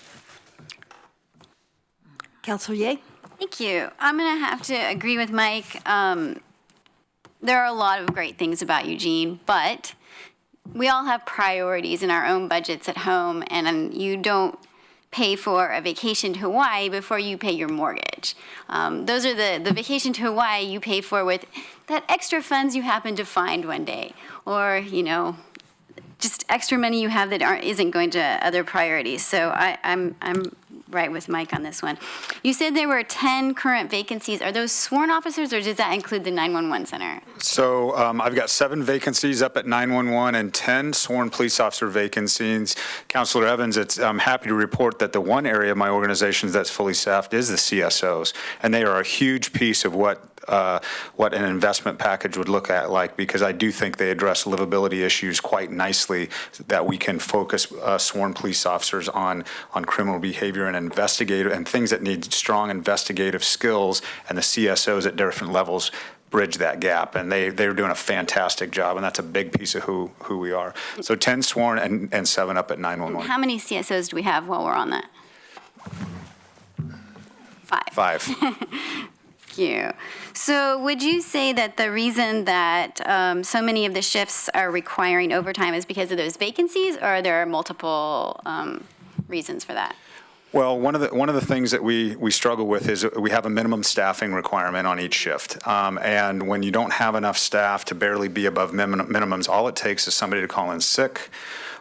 Councilor Ye? Thank you. I'm going to have to agree with Mike. There are a lot of great things about Eugene, but we all have priorities in our own budgets at home, and you don't pay for a vacation to Hawaii before you pay your mortgage. Those are the vacation to Hawaii you pay for with that extra funds you happen to find one day, or, just extra money you have that isn't going to other priorities. So I'm right with Mike on this one. You said there were 10 current vacancies. Are those sworn officers, or does that include the 911 center? So I've got 7 vacancies up at 911 and 10 sworn police officer vacancies. Councilor Evans, I'm happy to report that the one area of my organization that's fully staffed is the CSOs, and they are a huge piece of what an investment package would look at like, because I do think they address livability issues quite nicely, that we can focus sworn police officers on criminal behavior and investigative and things that need strong investigative skills, and the CSOs at different levels bridge that gap, and they're doing a fantastic job, and that's a big piece of who we are. So 10 sworn and 7 up at 911. How many CSOs do we have while we're on that? 5. 5. Thank you. So would you say that the reason that so many of the shifts are requiring overtime is because of those vacancies, or are there multiple reasons for that? Well, one of the things that we struggle with is we have a minimum staffing requirement on each shift, and when you don't have enough staff to barely be above minimums, all it takes is somebody to call in sick,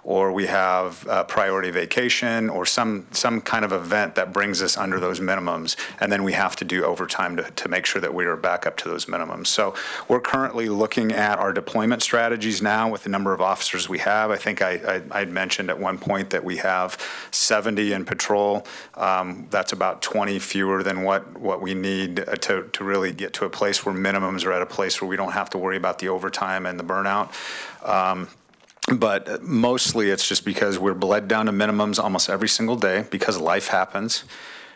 or we have a priority vacation, or some kind of event that brings us under those minimums, and then we have to do overtime to make sure that we are back up to those minimums. So we're currently looking at our deployment strategies now with the number of officers we have. I think I'd mentioned at one point that we have 70 in patrol. That's about 20 fewer than what we need to really get to a place where minimums are at a place where we don't have to worry about the overtime and the burnout. But mostly it's just because we're bled down to minimums almost every single day because life happens.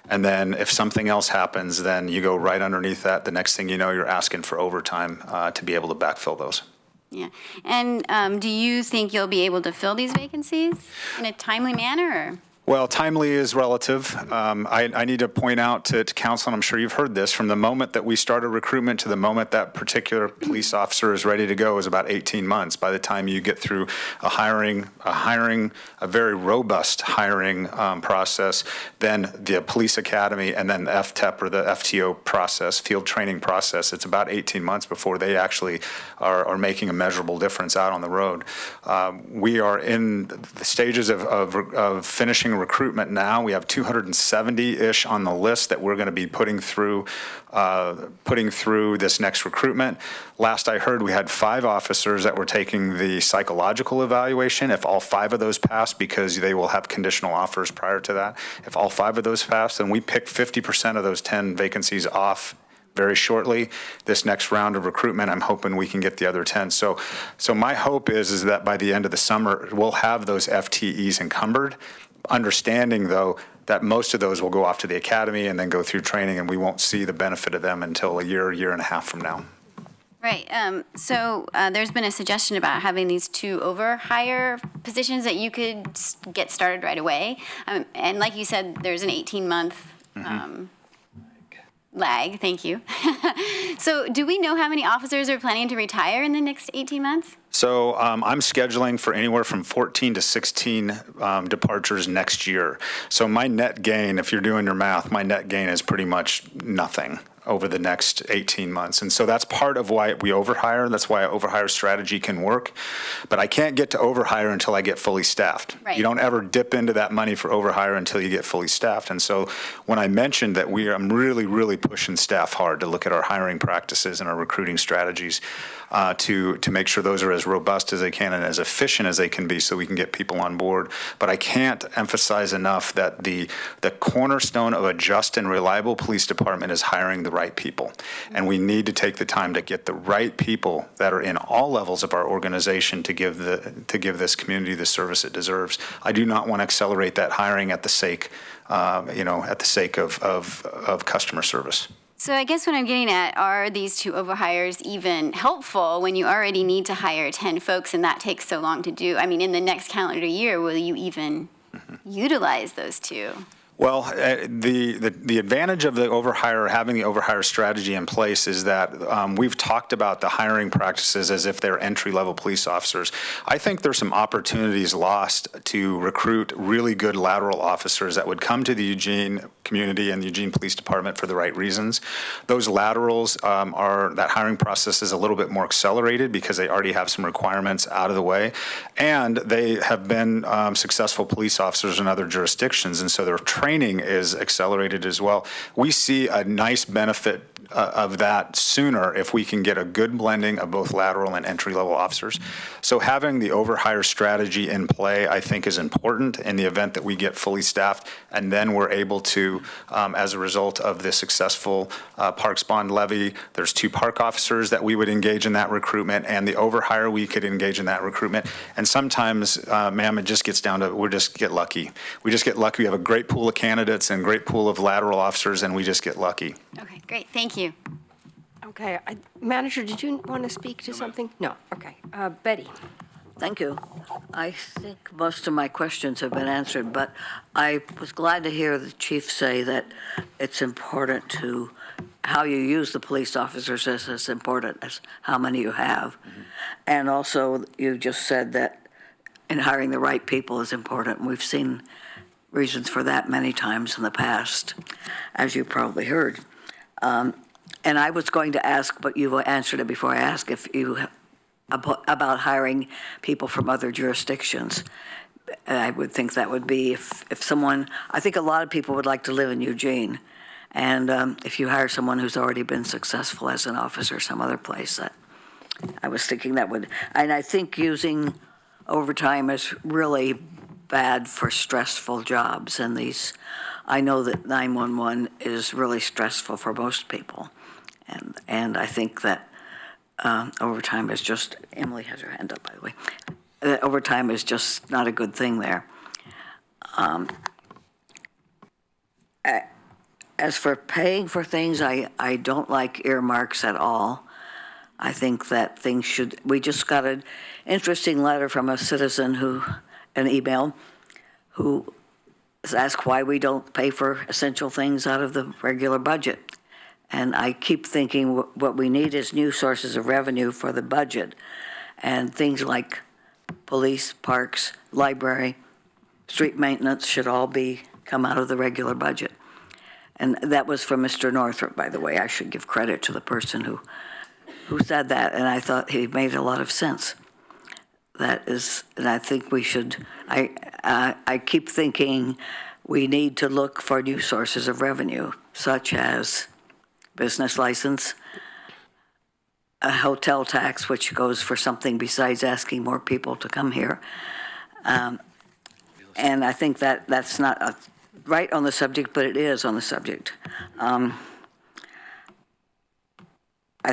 And then if something else happens, then you go right underneath that. The next thing you know, you're asking for overtime to be able to backfill those. Yeah. And do you think you'll be able to fill these vacancies in a timely manner? Or? Well, timely is relative. I need to point out to council, and I'm sure you've heard this, from the moment that we started recruitment to the moment that particular police officer is ready to go is about 18 months. By the time you get through a very robust hiring process, then the police academy, and then the FTEP or the FTO process, field training process, it's about 18 months before they actually are making a measurable difference out on the road. We are in the stages of finishing recruitment now. We have 270-ish on the list that we're going to be putting through this next recruitment. Last I heard, we had 5 officers that were taking the psychological evaluation. If all 5 of those pass, because they will have conditional offers prior to that, if all 5 of those pass, then we pick 50% of those 10 vacancies off very shortly. This next round of recruitment, I'm hoping we can get the other 10. So my hope is that by the end of the summer, we'll have those FTEs encumbered, understanding, though, that most of those will go off to the academy and then go through training, and we won't see the benefit of them until a year and a half from now. Right. So there's been a suggestion about having these 2 over-hire positions that you could get started right away. And like you said, there's an 18-month lag. Thank you. So do we know how many officers are planning to retire in the next 18 months? So I'm scheduling for anywhere from 14 to 16 departures next year. So my net gain, if you're doing your math, my net gain is pretty much nothing over the next 18 months. And so that's part of why we overhire. That's why overhire strategy can work. But I can't get to overhire until I get fully staffed. Right. You don't ever dip into that money for overhire until you get fully staffed. And so when I mentioned that I'm really, really pushing staff hard to look at our hiring practices and our recruiting strategies to make sure those are as robust as they can and as efficient as they can be so we can get people on board. But I can't emphasize enough that the cornerstone of a just and reliable police department is hiring the right people. And we need to take the time to get the right people that are in all levels of our organization to give this community the service it deserves. I do not want to accelerate that hiring at the sake of customer service. So I guess what I'm getting at, are these two overhires even helpful when you already need to hire 10 folks and that takes so long to do? I mean, in the next calendar year, will you even utilize those two? Well, the advantage of the overhire, having the overhire strategy in place, is that we've talked about the hiring practices as if they're entry-level police officers. I think there's some opportunities lost to recruit really good lateral officers that would come to the Eugene community and the Eugene Police Department for the right reasons. Those laterals that hiring process is a little bit more accelerated because they already have some requirements out of the way, and they have been successful police officers in other jurisdictions, and so their training is accelerated as well. We see a nice benefit of that sooner if we can get a good blending of both lateral and entry-level officers. So having the overhire strategy in play, I think, is important in the event that we get fully staffed, and then we're able to, as a result of the successful Parks Bond levy, there's 2 park officers that we would engage in that recruitment, and the overhire we could engage in that recruitment. And sometimes, ma'am, it just gets down to we just get lucky. We just get lucky. We have a great pool of candidates and great pool of lateral officers, and we just get lucky. Okay, great. Thank you. Okay, Manager, did you want to speak to something? No, okay. Betty? Thank you. I think most of my questions have been answered, but I was glad to hear the chief say that it's important to, how you use the police officers is as important as how many you have. Mm-hmm. And also, you just said that in hiring the right people is important. We've seen reasons for that many times in the past, as you probably heard. And I was going to ask, but you answered it before I asked, if you about hiring people from other jurisdictions. I would think that would be if someone, I think a lot of people would like to live in Eugene. And if you hire someone who's already been successful as an officer some other place, that I was thinking that would, and I think using overtime is really bad for stressful jobs. And I know that 911 is really stressful for most people. And I think that overtime is just, Emily has her hand up, by the way, that overtime is just not a good thing there. As for paying for things, I don't like earmarks at all. I think that things should, we just got an interesting letter from a citizen an email, who asked why we don't pay for essential things out of the regular budget. And I keep thinking what we need is new sources of revenue for the budget, and things like police, parks, library, street maintenance should all come out of the regular budget. And that was from Mr. Northrop, by the way. I should give credit to the person who said that, and I thought he made a lot of sense. That is, and I think we should, I keep thinking we need to look for new sources of revenue, such as business license, a hotel tax, which goes for something besides asking more people to come here. And I think that's not right on the subject, but it is on the subject. I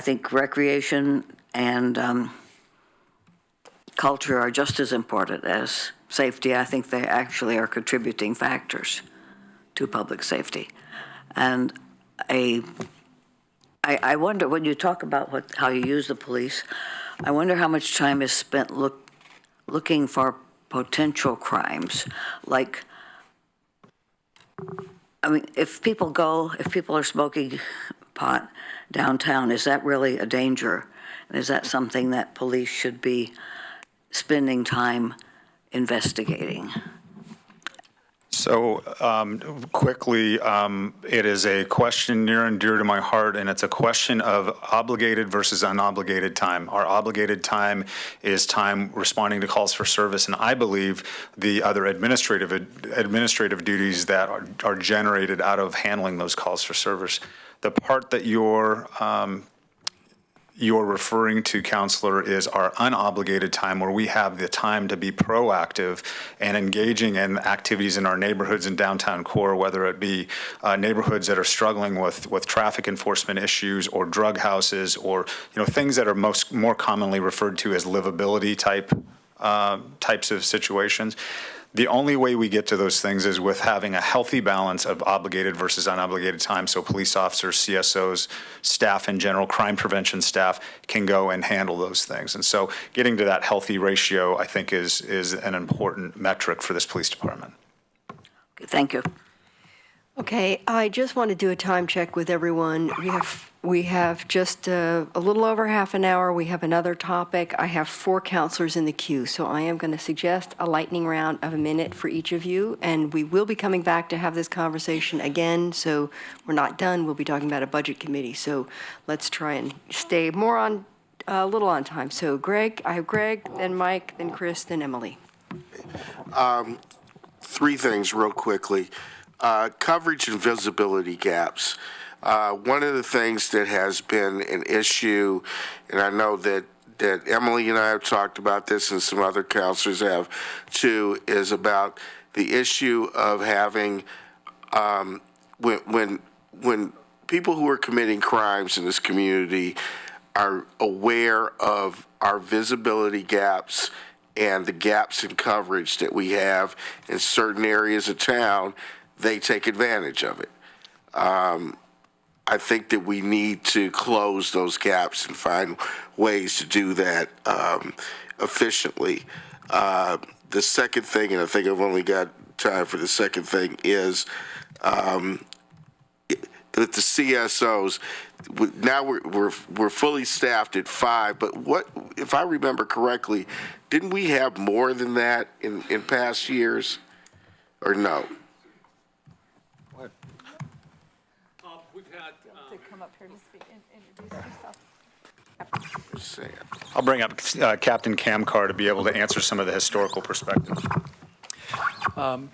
think recreation and culture are just as important as safety. I think they actually are contributing factors to public safety. And I wonder, when you talk about how you use the police, I wonder how much time is spent looking for potential crimes. Like, I mean, if people are smoking pot downtown. Is that really a danger? And is that something that police should be spending time investigating? So quickly, it is a question near and dear to my heart, and it's a question of obligated versus unobligated time. Our obligated time is time responding to calls for service, and I believe the other administrative duties that are generated out of handling those calls for service. The part that you're referring to, Counselor, is our unobligated time, where we have the time to be proactive and engaging in activities in our neighborhoods and downtown core, whether it be neighborhoods that are struggling with traffic enforcement issues or drug houses, or things that are more commonly referred to as livability types of situations. The only way we get to those things is with having a healthy balance of obligated versus unobligated time, so police officers, CSOs, staff in general, crime prevention staff can go and handle those things. And so getting to that healthy ratio, I think, is an important metric for this police department. Okay, thank you. Okay, I just want to do a time check with everyone. We have just a little over half an hour. We have another topic. I have 4 counselors in the queue, so I am going to suggest a lightning round of a minute for each of you, and we will be coming back to have this conversation again, so we're not done. We'll be talking about a budget committee, so let's try and stay a little on time. So Greg, I have Greg, then Mike, then Chris, then Emily. 3 things real quickly. Coverage and visibility gaps. One of the things that has been an issue, and I know that Emily and I have talked about this and some other counselors have too, is about the issue of having, when people who are committing crimes in this community are aware of our visibility gaps and the gaps in coverage that we have in certain areas of town, they take advantage of it. I think that we need to close those gaps and find ways to do that efficiently. The second thing, and I think I've only got time for the second thing, is with the CSOs. Now we're fully staffed at 5, but what, if I remember correctly, didn't we have more than that in past years, or no? I'll bring up Captain Cam Carr to be able to answer some of the historical perspectives.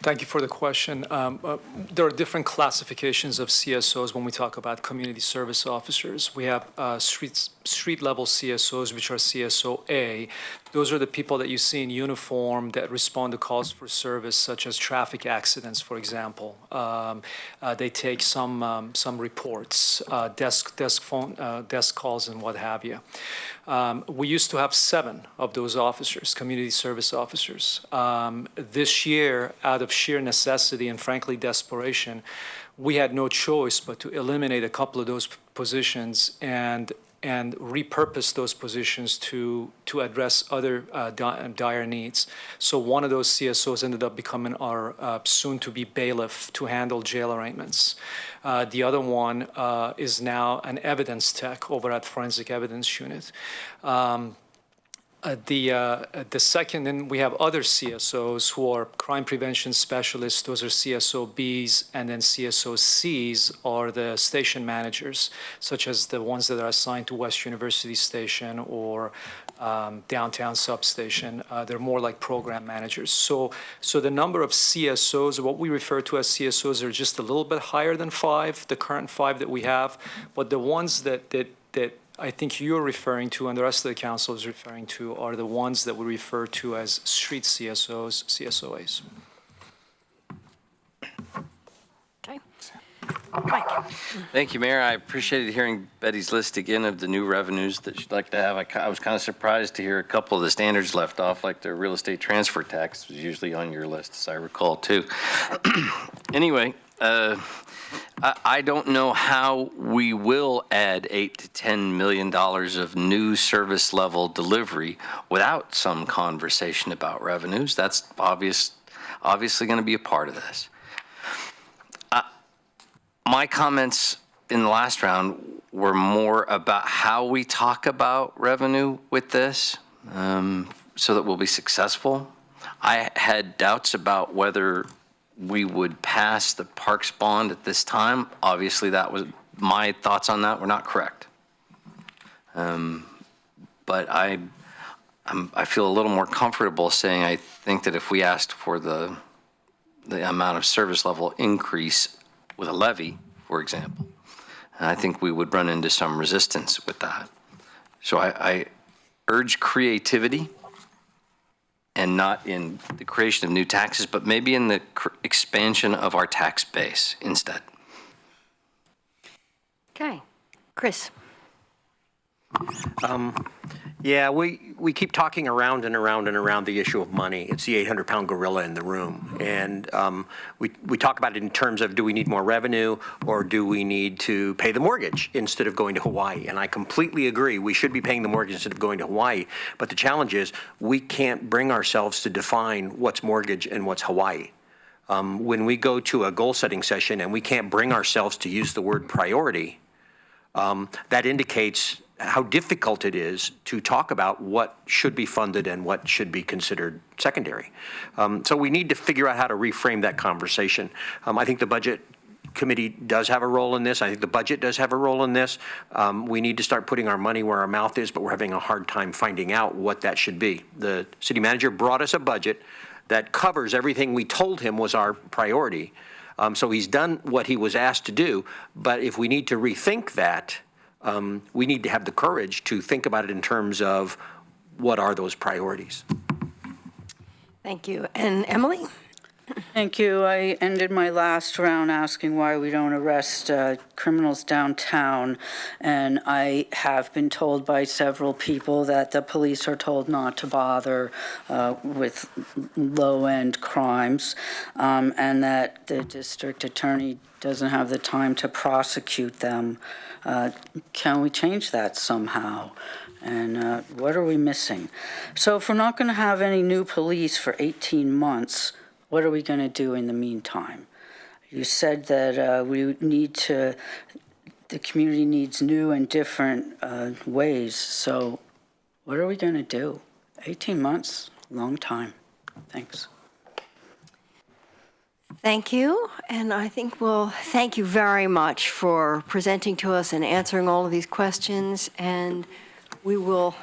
Thank you for the question. There are different classifications of CSOs when we talk about community service officers. We have street-level CSOs, which are CSO A. Those are the people that you see in uniform that respond to calls for service, such as traffic accidents, for example. They take some reports, desk calls, and what have you. We used to have 7 of those officers, community service officers. This year, out of sheer necessity and frankly desperation, we had no choice but to eliminate a couple of those positions and repurpose those positions to address other dire needs. So one of those CSOs ended up becoming our soon-to-be bailiff to handle jail arraignments. The other one is now an evidence tech over at Forensic Evidence Unit. The second, and we have other CSOs who are crime prevention specialists. Those are CSO Bs, and then CSO Cs are the station managers, such as the ones that are assigned to West University Station or downtown substation. They're more like program managers. So the number of CSOs, what we refer to as CSOs, are just a little bit higher than 5, the current 5 that we have. But the ones that I think you're referring to and the rest of the council is referring to are the ones that we refer to as street CSOs, CSOAs. Okay. Mike. Thank you, Mayor. I appreciated hearing Betty's list again of the new revenues that she'd like to have. I was kind of surprised to hear a couple of the standards left off, like the real estate transfer tax was usually on your list, as I recall, too. Anyway, I don't know how we will add $8 to $10 million of new service level delivery without some conversation about revenues. That's obviously going to be a part of this. My comments in the last round were more about how we talk about revenue with this, so that we'll be successful. I had doubts about whether we would pass the parks bond at this time. Obviously, that was my thoughts on that were not correct. But I feel a little more comfortable saying I think that if we asked for the amount of service level increase with a levy, for example, I think we would run into some resistance with that. So I urge creativity, and not in the creation of new taxes, but maybe in the expansion of our tax base instead. Okay. Chris. Yeah, we keep talking around and around and around the issue of money. It's the 800-pound gorilla in the room. And we talk about it in terms of, do we need more revenue, or do we need to pay the mortgage instead of going to Hawaii? And I completely agree. We should be paying the mortgage instead of going to Hawaii. But the challenge is we can't bring ourselves to define what's mortgage and what's Hawaii. When we go to a goal-setting session and we can't bring ourselves to use the word priority, that indicates how difficult it is to talk about what should be funded and what should be considered secondary. So we need to figure out how to reframe that conversation. I think the Budget Committee does have a role in this. I think the budget does have a role in this. We need to start putting our money where our mouth is, but we're having a hard time finding out what that should be. The city manager brought us a budget that covers everything we told him was our priority. So he's done what he was asked to do, but if we need to rethink that, we need to have the courage to think about it in terms of what are those priorities. Thank you. And Emily? Thank you. I ended my last round asking why we don't arrest criminals downtown, and I have been told by several people that the police are told not to bother with low-end crimes, and that the district attorney doesn't have the time to prosecute them. Can we change that somehow? And what are we missing? So if we're not going to have any new police for 18 months, what are we going to do in the meantime? You said that the community needs new and different ways. So what are we going to do? 18 months, long time. Thanks. Thank you. And I think we'll thank you very much for presenting to us and answering all of these questions. And we will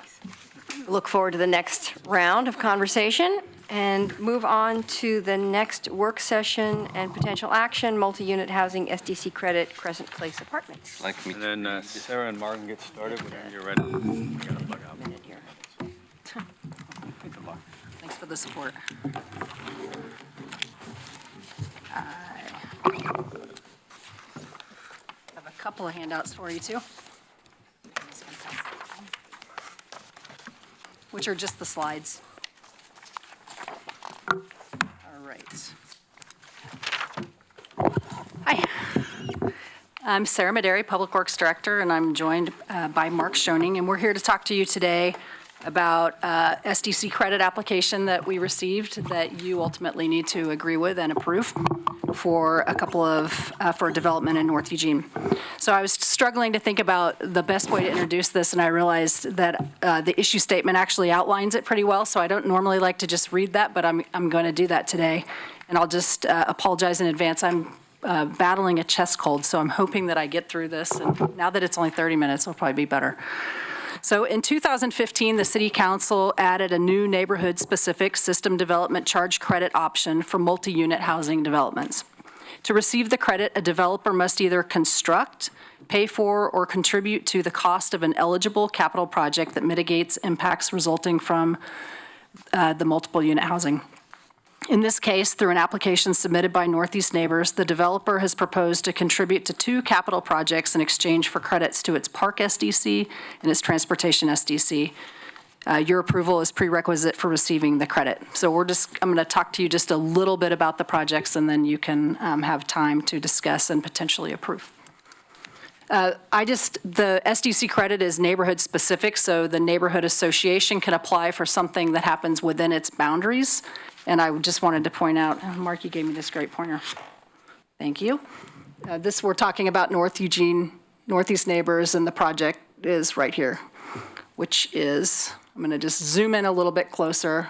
look forward to the next round of conversation and move on to the next work session and potential action, multi-unit housing, SDC credit, Crescent Place Apartments. And then Sarah and Martin get started whenever you're ready. We gotta bug out. Minute here. Thanks for the support. I have a couple of handouts for you too, which are just the slides. All right. Hi. I'm Sarah Maderi, Public Works Director, and I'm joined by Mark Schoening, and we're here to talk to you today about SDC credit application that we received that you ultimately need to agree with and approve for a couple of, for development in North Eugene. So I was struggling to think about the best way to introduce this, and I realized that the issue statement actually outlines it pretty well, so I don't normally like to just read that, but I'm going to do that today. And I'll just apologize in advance. I'm battling a chest cold, so I'm hoping that I get through this, and now that it's only 30 minutes, it'll probably be better. So in 2015, the City Council added a new neighborhood-specific system development charge credit option for multi-unit housing developments. To receive the credit, a developer must either construct, pay for, or contribute to the cost of an eligible capital project that mitigates impacts resulting from the multiple unit housing. In this case, through an application submitted by Northeast Neighbors, the developer has proposed to contribute to 2 capital projects in exchange for credits to its Park SDC and its Transportation SDC. Your approval is prerequisite for receiving the credit. So I'm going to talk to you just a little bit about the projects, and then you can have time to discuss and potentially approve. The SDC credit is neighborhood specific, so the neighborhood association can apply for something that happens within its boundaries. And I just wanted to point out, Mark, you gave me this great pointer. Thank you. We're talking about North Eugene Northeast neighbors, and the project is right here, which is, I'm going to just zoom in a little bit closer,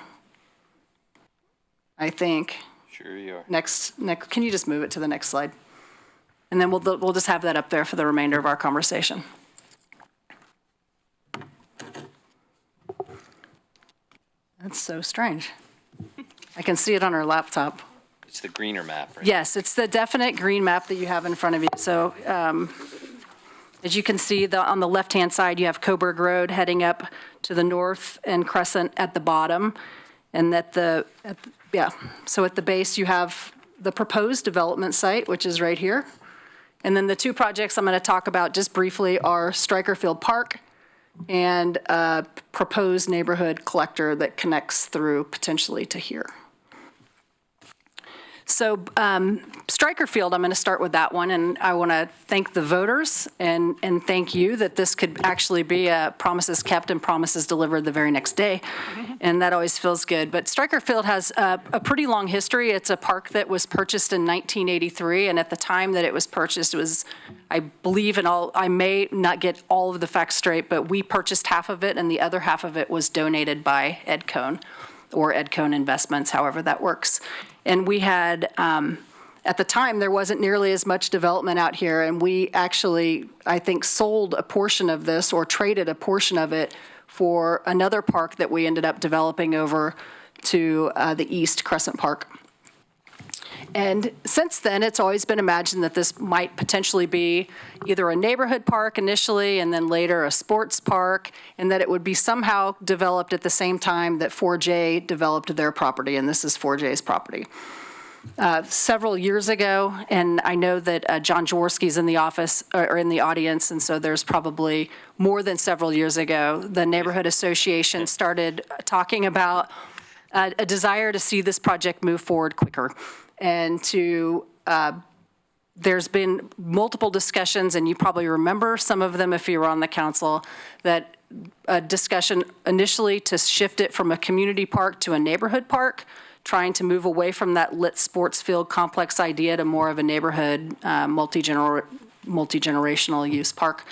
I think. Sure you are. Next, can you just move it to the next slide? And then we'll just have that up there for the remainder of our conversation. That's so strange. I can see it on our laptop. It's the greener map, right? Yes, it's the definite green map that you have in front of you. So as you can see, on the left-hand side, you have Coburg Road heading up to the north and Crescent at the bottom. And so at the base, you have the proposed development site, which is right here. And then the two projects I'm going to talk about just briefly are Stryker Field Park and a proposed neighborhood collector that connects through potentially to here. So Stryker Field, I'm going to start with that one, and I want to thank the voters and thank you that this could actually be a promises kept and promises delivered the very next day, and that always feels good. But Stryker Field has a pretty long history. It's a park that was purchased in 1983, and at the time that it was purchased, it was, I believe, I may not get all of the facts straight, but we purchased half of it, and the other half of it was donated by Ed Cohn or Ed Cohn Investments, however that works. And we had, at the time, there wasn't nearly as much development out here, and we actually, I think, sold a portion of this or traded a portion of it for another park that we ended up developing over to the east, Crescent Park. And since then, it's always been imagined that this might potentially be either a neighborhood park initially and then later a sports park, and that it would be somehow developed at the same time that 4J developed their property, and this is 4J's property. Several years ago, and I know that John Jaworski's in the office or in the audience, and so there's probably more than several years ago, the Neighborhood Association started talking about a desire to see this project move forward quicker. And there's been multiple discussions, and you probably remember some of them if you were on the council, that a discussion initially to shift it from a community park to a neighborhood park, trying to move away from that lit sports field complex idea to more of a neighborhood multi-generational use park.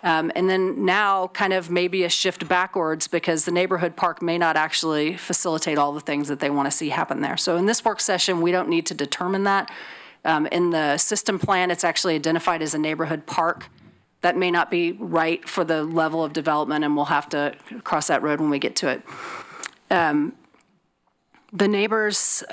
And then now kind of maybe a shift backwards because the neighborhood park may not actually facilitate all the things that they want to see happen there. So in this work session, we don't need to determine that. In the system plan, it's actually identified as a neighborhood park. That may not be right for the level of development, and we'll have to cross that road when we get to it. The neighbors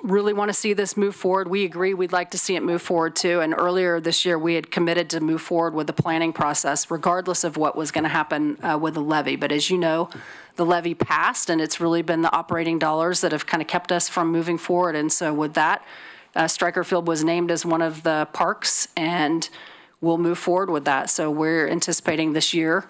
really want to see this move forward. We agree we'd like to see it move forward too. And earlier this year, we had committed to move forward with the planning process, regardless of what was going to happen with the levy. But as you know, the levy passed, and it's really been the operating dollars that have kind of kept us from moving forward. And so with that, Stryker Field was named as one of the parks, and we'll move forward with that. So we're anticipating this year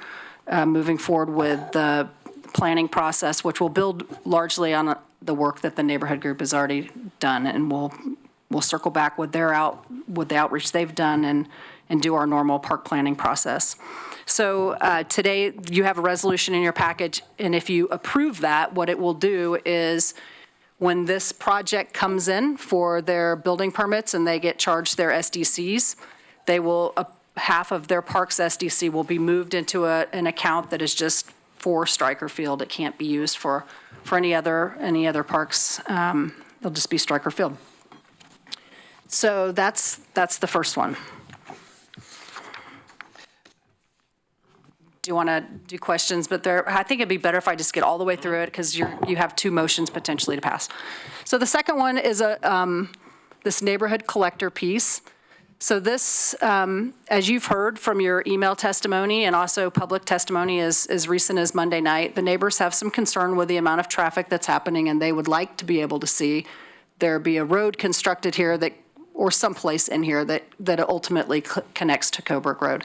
moving forward with the planning process, which will build largely on the work that the neighborhood group has already done, and we'll circle back with the outreach they've done and do our normal park planning process. So today you have a resolution in your package, and if you approve that, what it will do is when this project comes in for their building permits and they get charged their SDCs, they will half of their park's SDC will be moved into an account that is just for Stryker Field. It can't be used for any other parks. They'll just be Stryker Field. So that's the first one. Do you want to do questions? But I think it'd be better if I just get all the way through it because you have two motions potentially to pass. So the second one is this neighborhood collector piece. So this, as you've heard from your email testimony and also public testimony as recent as Monday night, the neighbors have some concern with the amount of traffic that's happening, and they would like to be able to see there be a road constructed here or someplace in here that ultimately connects to Coburg Road.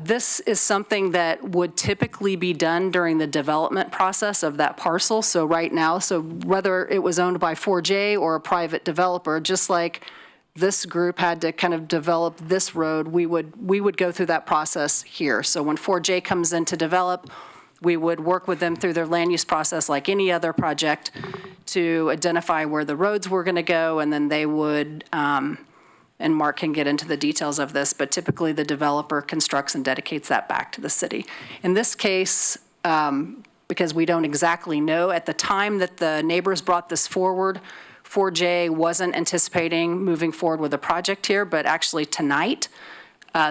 This is something that would typically be done during the development process of that parcel. So right now, whether it was owned by 4J or a private developer, just like this group had to kind of develop this road, we would go through that process here. So when 4J comes in to develop, we would work with them through their land use process like any other project to identify where the roads were going to go, and then they would and Mark can get into the details of this, but typically the developer constructs and dedicates that back to the city. In this case, because we don't exactly know, at the time that the neighbors brought this forward, 4J wasn't anticipating moving forward with a project here, but actually tonight,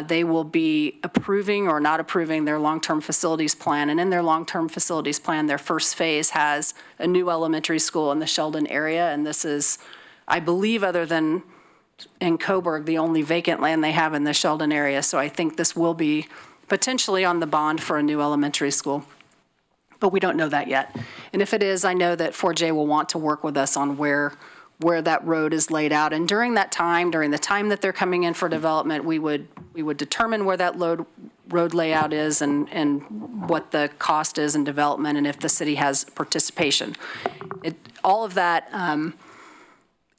they will be approving or not approving their long-term facilities plan. And in their long-term facilities plan, their first phase has a new elementary school in the Sheldon area. And this is, I believe, other than in Coburg, the only vacant land they have in the Sheldon area. So I think this will be potentially on the bond for a new elementary school. But we don't know that yet. And if it is, I know that 4J will want to work with us on where that road is laid out. And during that time, during the time that they're coming in for development, we would determine where that road layout is and what the cost is in development and if the city has participation. All of that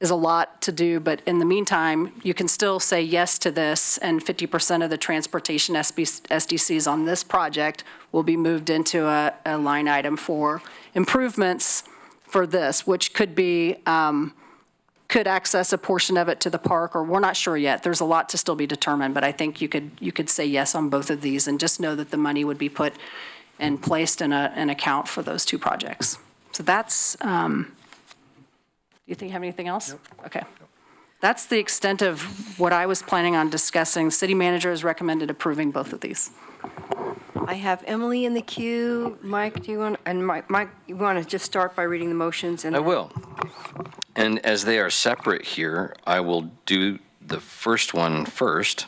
is a lot to do, but in the meantime, you can still say yes to this, and 50% of the transportation SDCs on this project will be moved into a line item for improvements for this, which could be could access a portion of it to the park, or we're not sure yet. There's a lot to still be determined, but I think you could say yes on both of these and just know that the money would be put and placed in an account for those two projects. So that's, do you think you have anything else? Nope. Okay. That's the extent of what I was planning on discussing. City manager has recommended approving both of these. I have Emily in the queue. Mike, do you want, and Mike, you want to just start by reading the motions? And I will. And as they are separate here, I will do the first one first.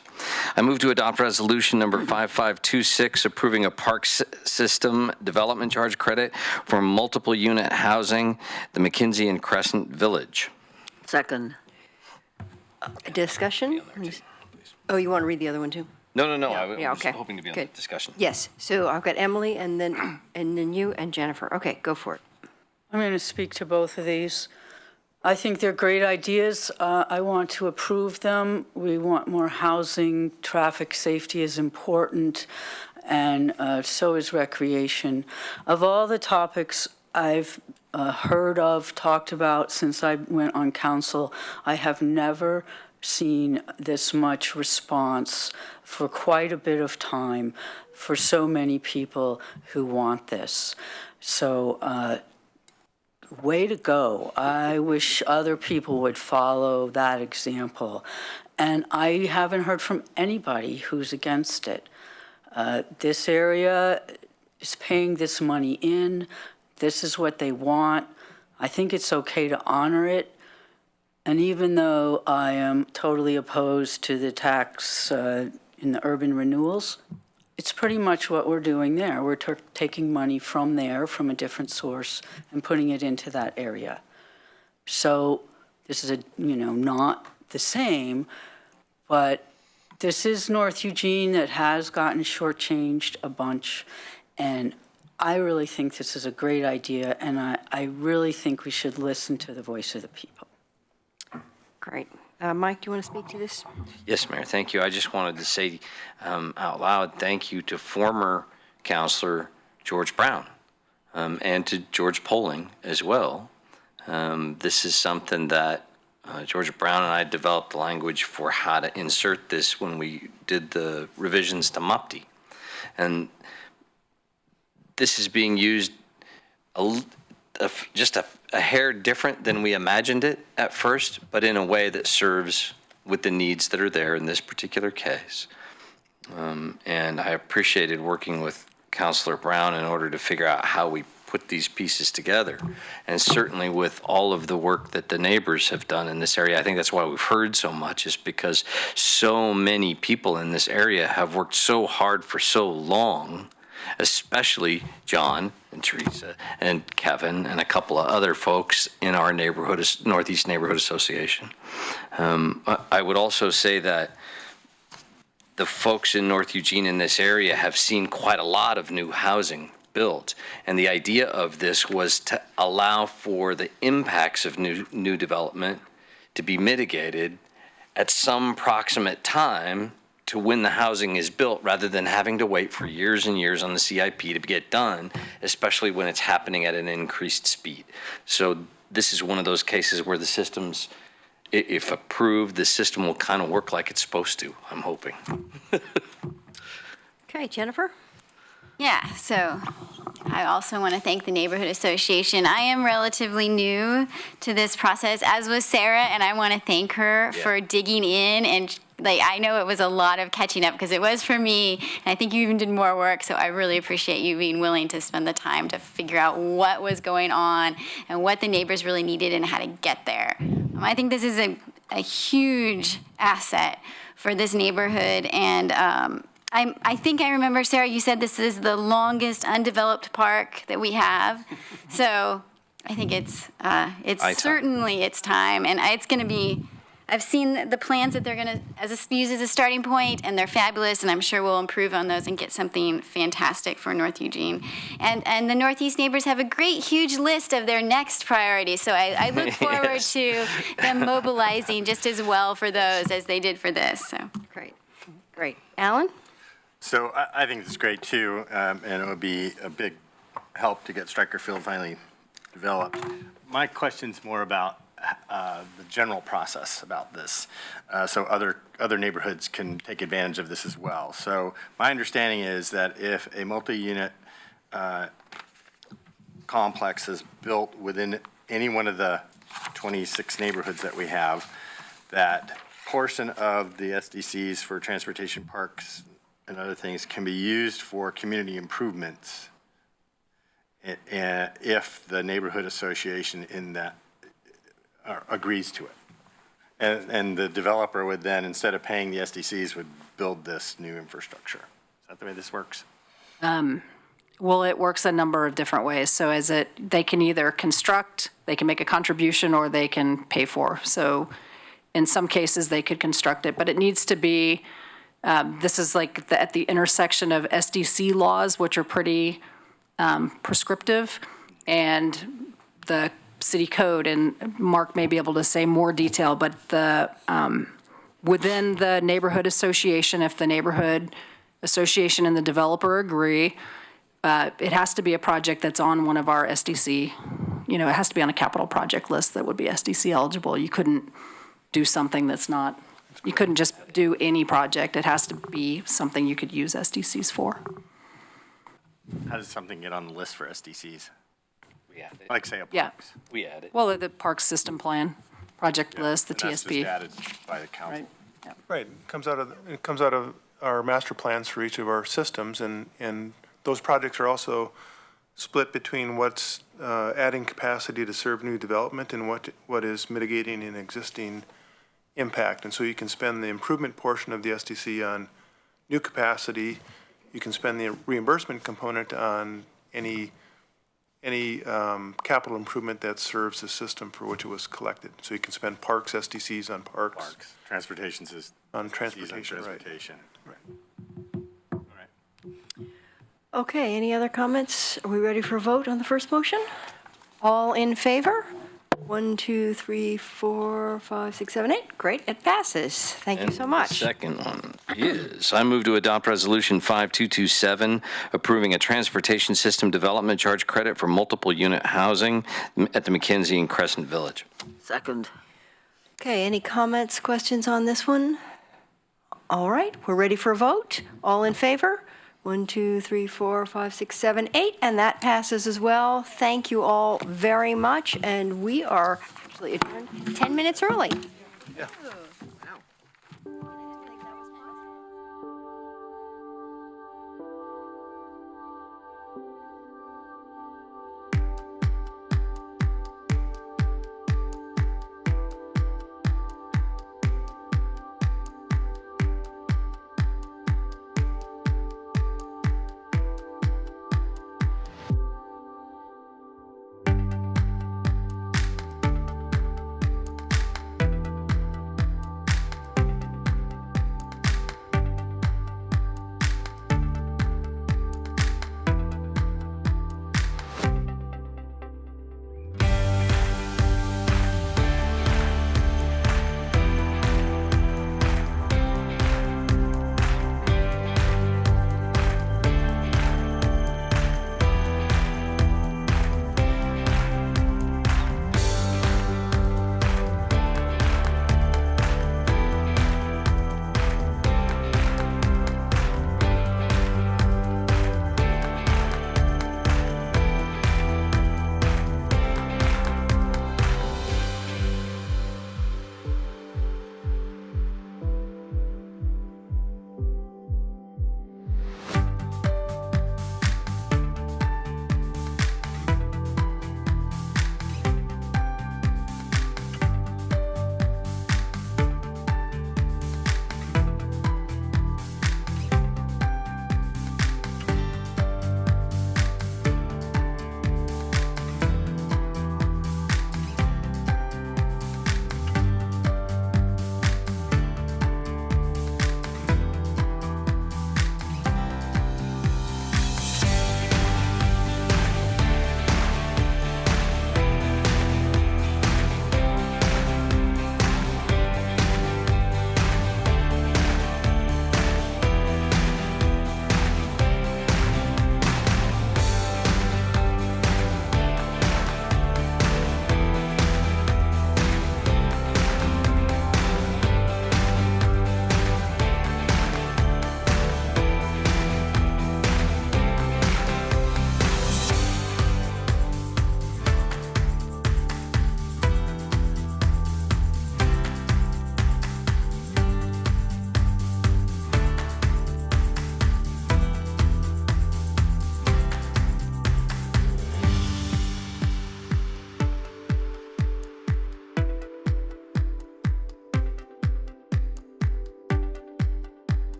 I move to adopt resolution number 5526, approving a park system development charge credit for multiple unit housing, the McKinsey and Crescent Village. Second. Discussion? Oh, you want to read the other one too? No. Yeah, I was okay. hoping to be on Good. the discussion. Yes. So I've got Emily and then you and Jennifer. Okay, go for it. I'm going to speak to both of these. I think they're great ideas. I want to approve them. We want more housing. Traffic safety is important, and so is recreation. Of all the topics I've heard of, talked about since I went on council, I have never seen this much response for quite a bit of time for so many people who want this. So, way to go. I wish other people would follow that example. And I haven't heard from anybody who's against it. This area is paying this money in. This is what they want. I think it's okay to honor it. And even though I am totally opposed to the tax in the urban renewals, it's pretty much what we're doing there. We're taking money from there, from a different source, and putting it into that area. So this is not the same, but this is North Eugene that has gotten shortchanged a bunch, and I really think this is a great idea, and I really think we should listen to the voice of the people. Great. Mike, do you want to speak to this? Yes, Mayor, thank you. I just wanted to say out loud, thank you to former Councilor George Brown and to George Polling as well. This is something that George Brown and I developed the language for how to insert this when we did the revisions to MUPTI. And this is being used just a hair different than we imagined it at first, but in a way that serves with the needs that are there in this particular case. And I appreciated working with Councilor Brown in order to figure out how we put these pieces together. And certainly with all of the work that the neighbors have done in this area, I think that's why we've heard so much, is because so many people in this area have worked so hard for so long, especially John and Teresa and Kevin and a couple of other folks in our neighborhood, Northeast Neighborhood Association. I would also say that the folks in North Eugene in this area have seen quite a lot of new housing built. And the idea of this was to allow for the impacts of new development to be mitigated at some proximate time to when the housing is built, rather than having to wait for years and years on the CIP to get done, especially when it's happening at an increased speed. So this is one of those cases where the system's if approved, the system will kind of work like it's supposed to, I'm hoping. Okay, Jennifer? Yeah, so I also want to thank the Neighborhood Association. I am relatively new to this process, as was Sarah, and I want to thank her for digging in. And I know it was a lot of catching up because it was for me, and I think you even did more work, so I really appreciate you being willing to spend the time to figure out what was going on and what the neighbors really needed and how to get there. I think this is a huge asset for this neighborhood, and I think I remember, Sarah, you said this is the longest undeveloped park that we have. So I think it's certainly it's time. And it's going to be, I've seen the plans that they're going to use as a starting point, and they're fabulous, and I'm sure we'll improve on those and get something fantastic for North Eugene. And the Northeast neighbors have a great, huge list of their next priorities. So I look forward to them mobilizing just as well for those as they did for this. So Great. Alan? So I think it's great too, and it would be a big help to get Stryker Field finally developed. My question's more about the general process about this, so other neighborhoods can take advantage of this as well. So my understanding is that if a multi-unit complex is built within any one of the 26 neighborhoods that we have, that portion of the SDCs for transportation parks and other things can be used for community improvements if the neighborhood association in that agrees to it. And the developer would then, instead of paying the SDCs, would build this new infrastructure. Is that the way this works? Well, it works a number of different ways. So they can either construct, they can make a contribution, or they can pay for. So in some cases, they could construct it, but it needs to be, this is like at the intersection of SDC laws, which are pretty prescriptive, and the city code, and Mark may be able to say more detail, but within the neighborhood association, if the neighborhood association and the developer agree, it has to be a project that's on one of our SDC, it has to be on a capital project list that would be SDC eligible. You couldn't do something that's not, you couldn't just do any project. It has to be something you could use SDCs for. How does something get on the list for SDCs? We add it. Like say a parks? Yeah. We add it. Well, the park system plan, project list, the And that's TSP. just added by the council. Right. Right, it comes out of our master plans for each of our systems, and those projects are also split between what's adding capacity to serve new development and what is mitigating an existing impact. And so you can spend the improvement portion of the SDC on new capacity. You can spend the reimbursement component on any capital improvement that serves the system for which it was collected. So you can spend parks, SDCs on parks. Transportation system. On transportation, transportation. Right. All right. Okay, any other comments? Are we ready for a vote on the first motion? All in favor? 1, 2, 3, 4, 5, 6, 7, 8. Great, it passes. Thank you so much. The second one is, I move to adopt Resolution 5227, approving a transportation system development charge credit for multiple unit housing at the McKenzie and Crescent Village. Second. Okay, any comments, questions on this one? All right, we're ready for a vote. All in favor? 1, 2, 3, 4, 5, 6, 7, 8, and that passes as well. Thank you all very much, and we are actually adjourned 10 minutes early. Yeah.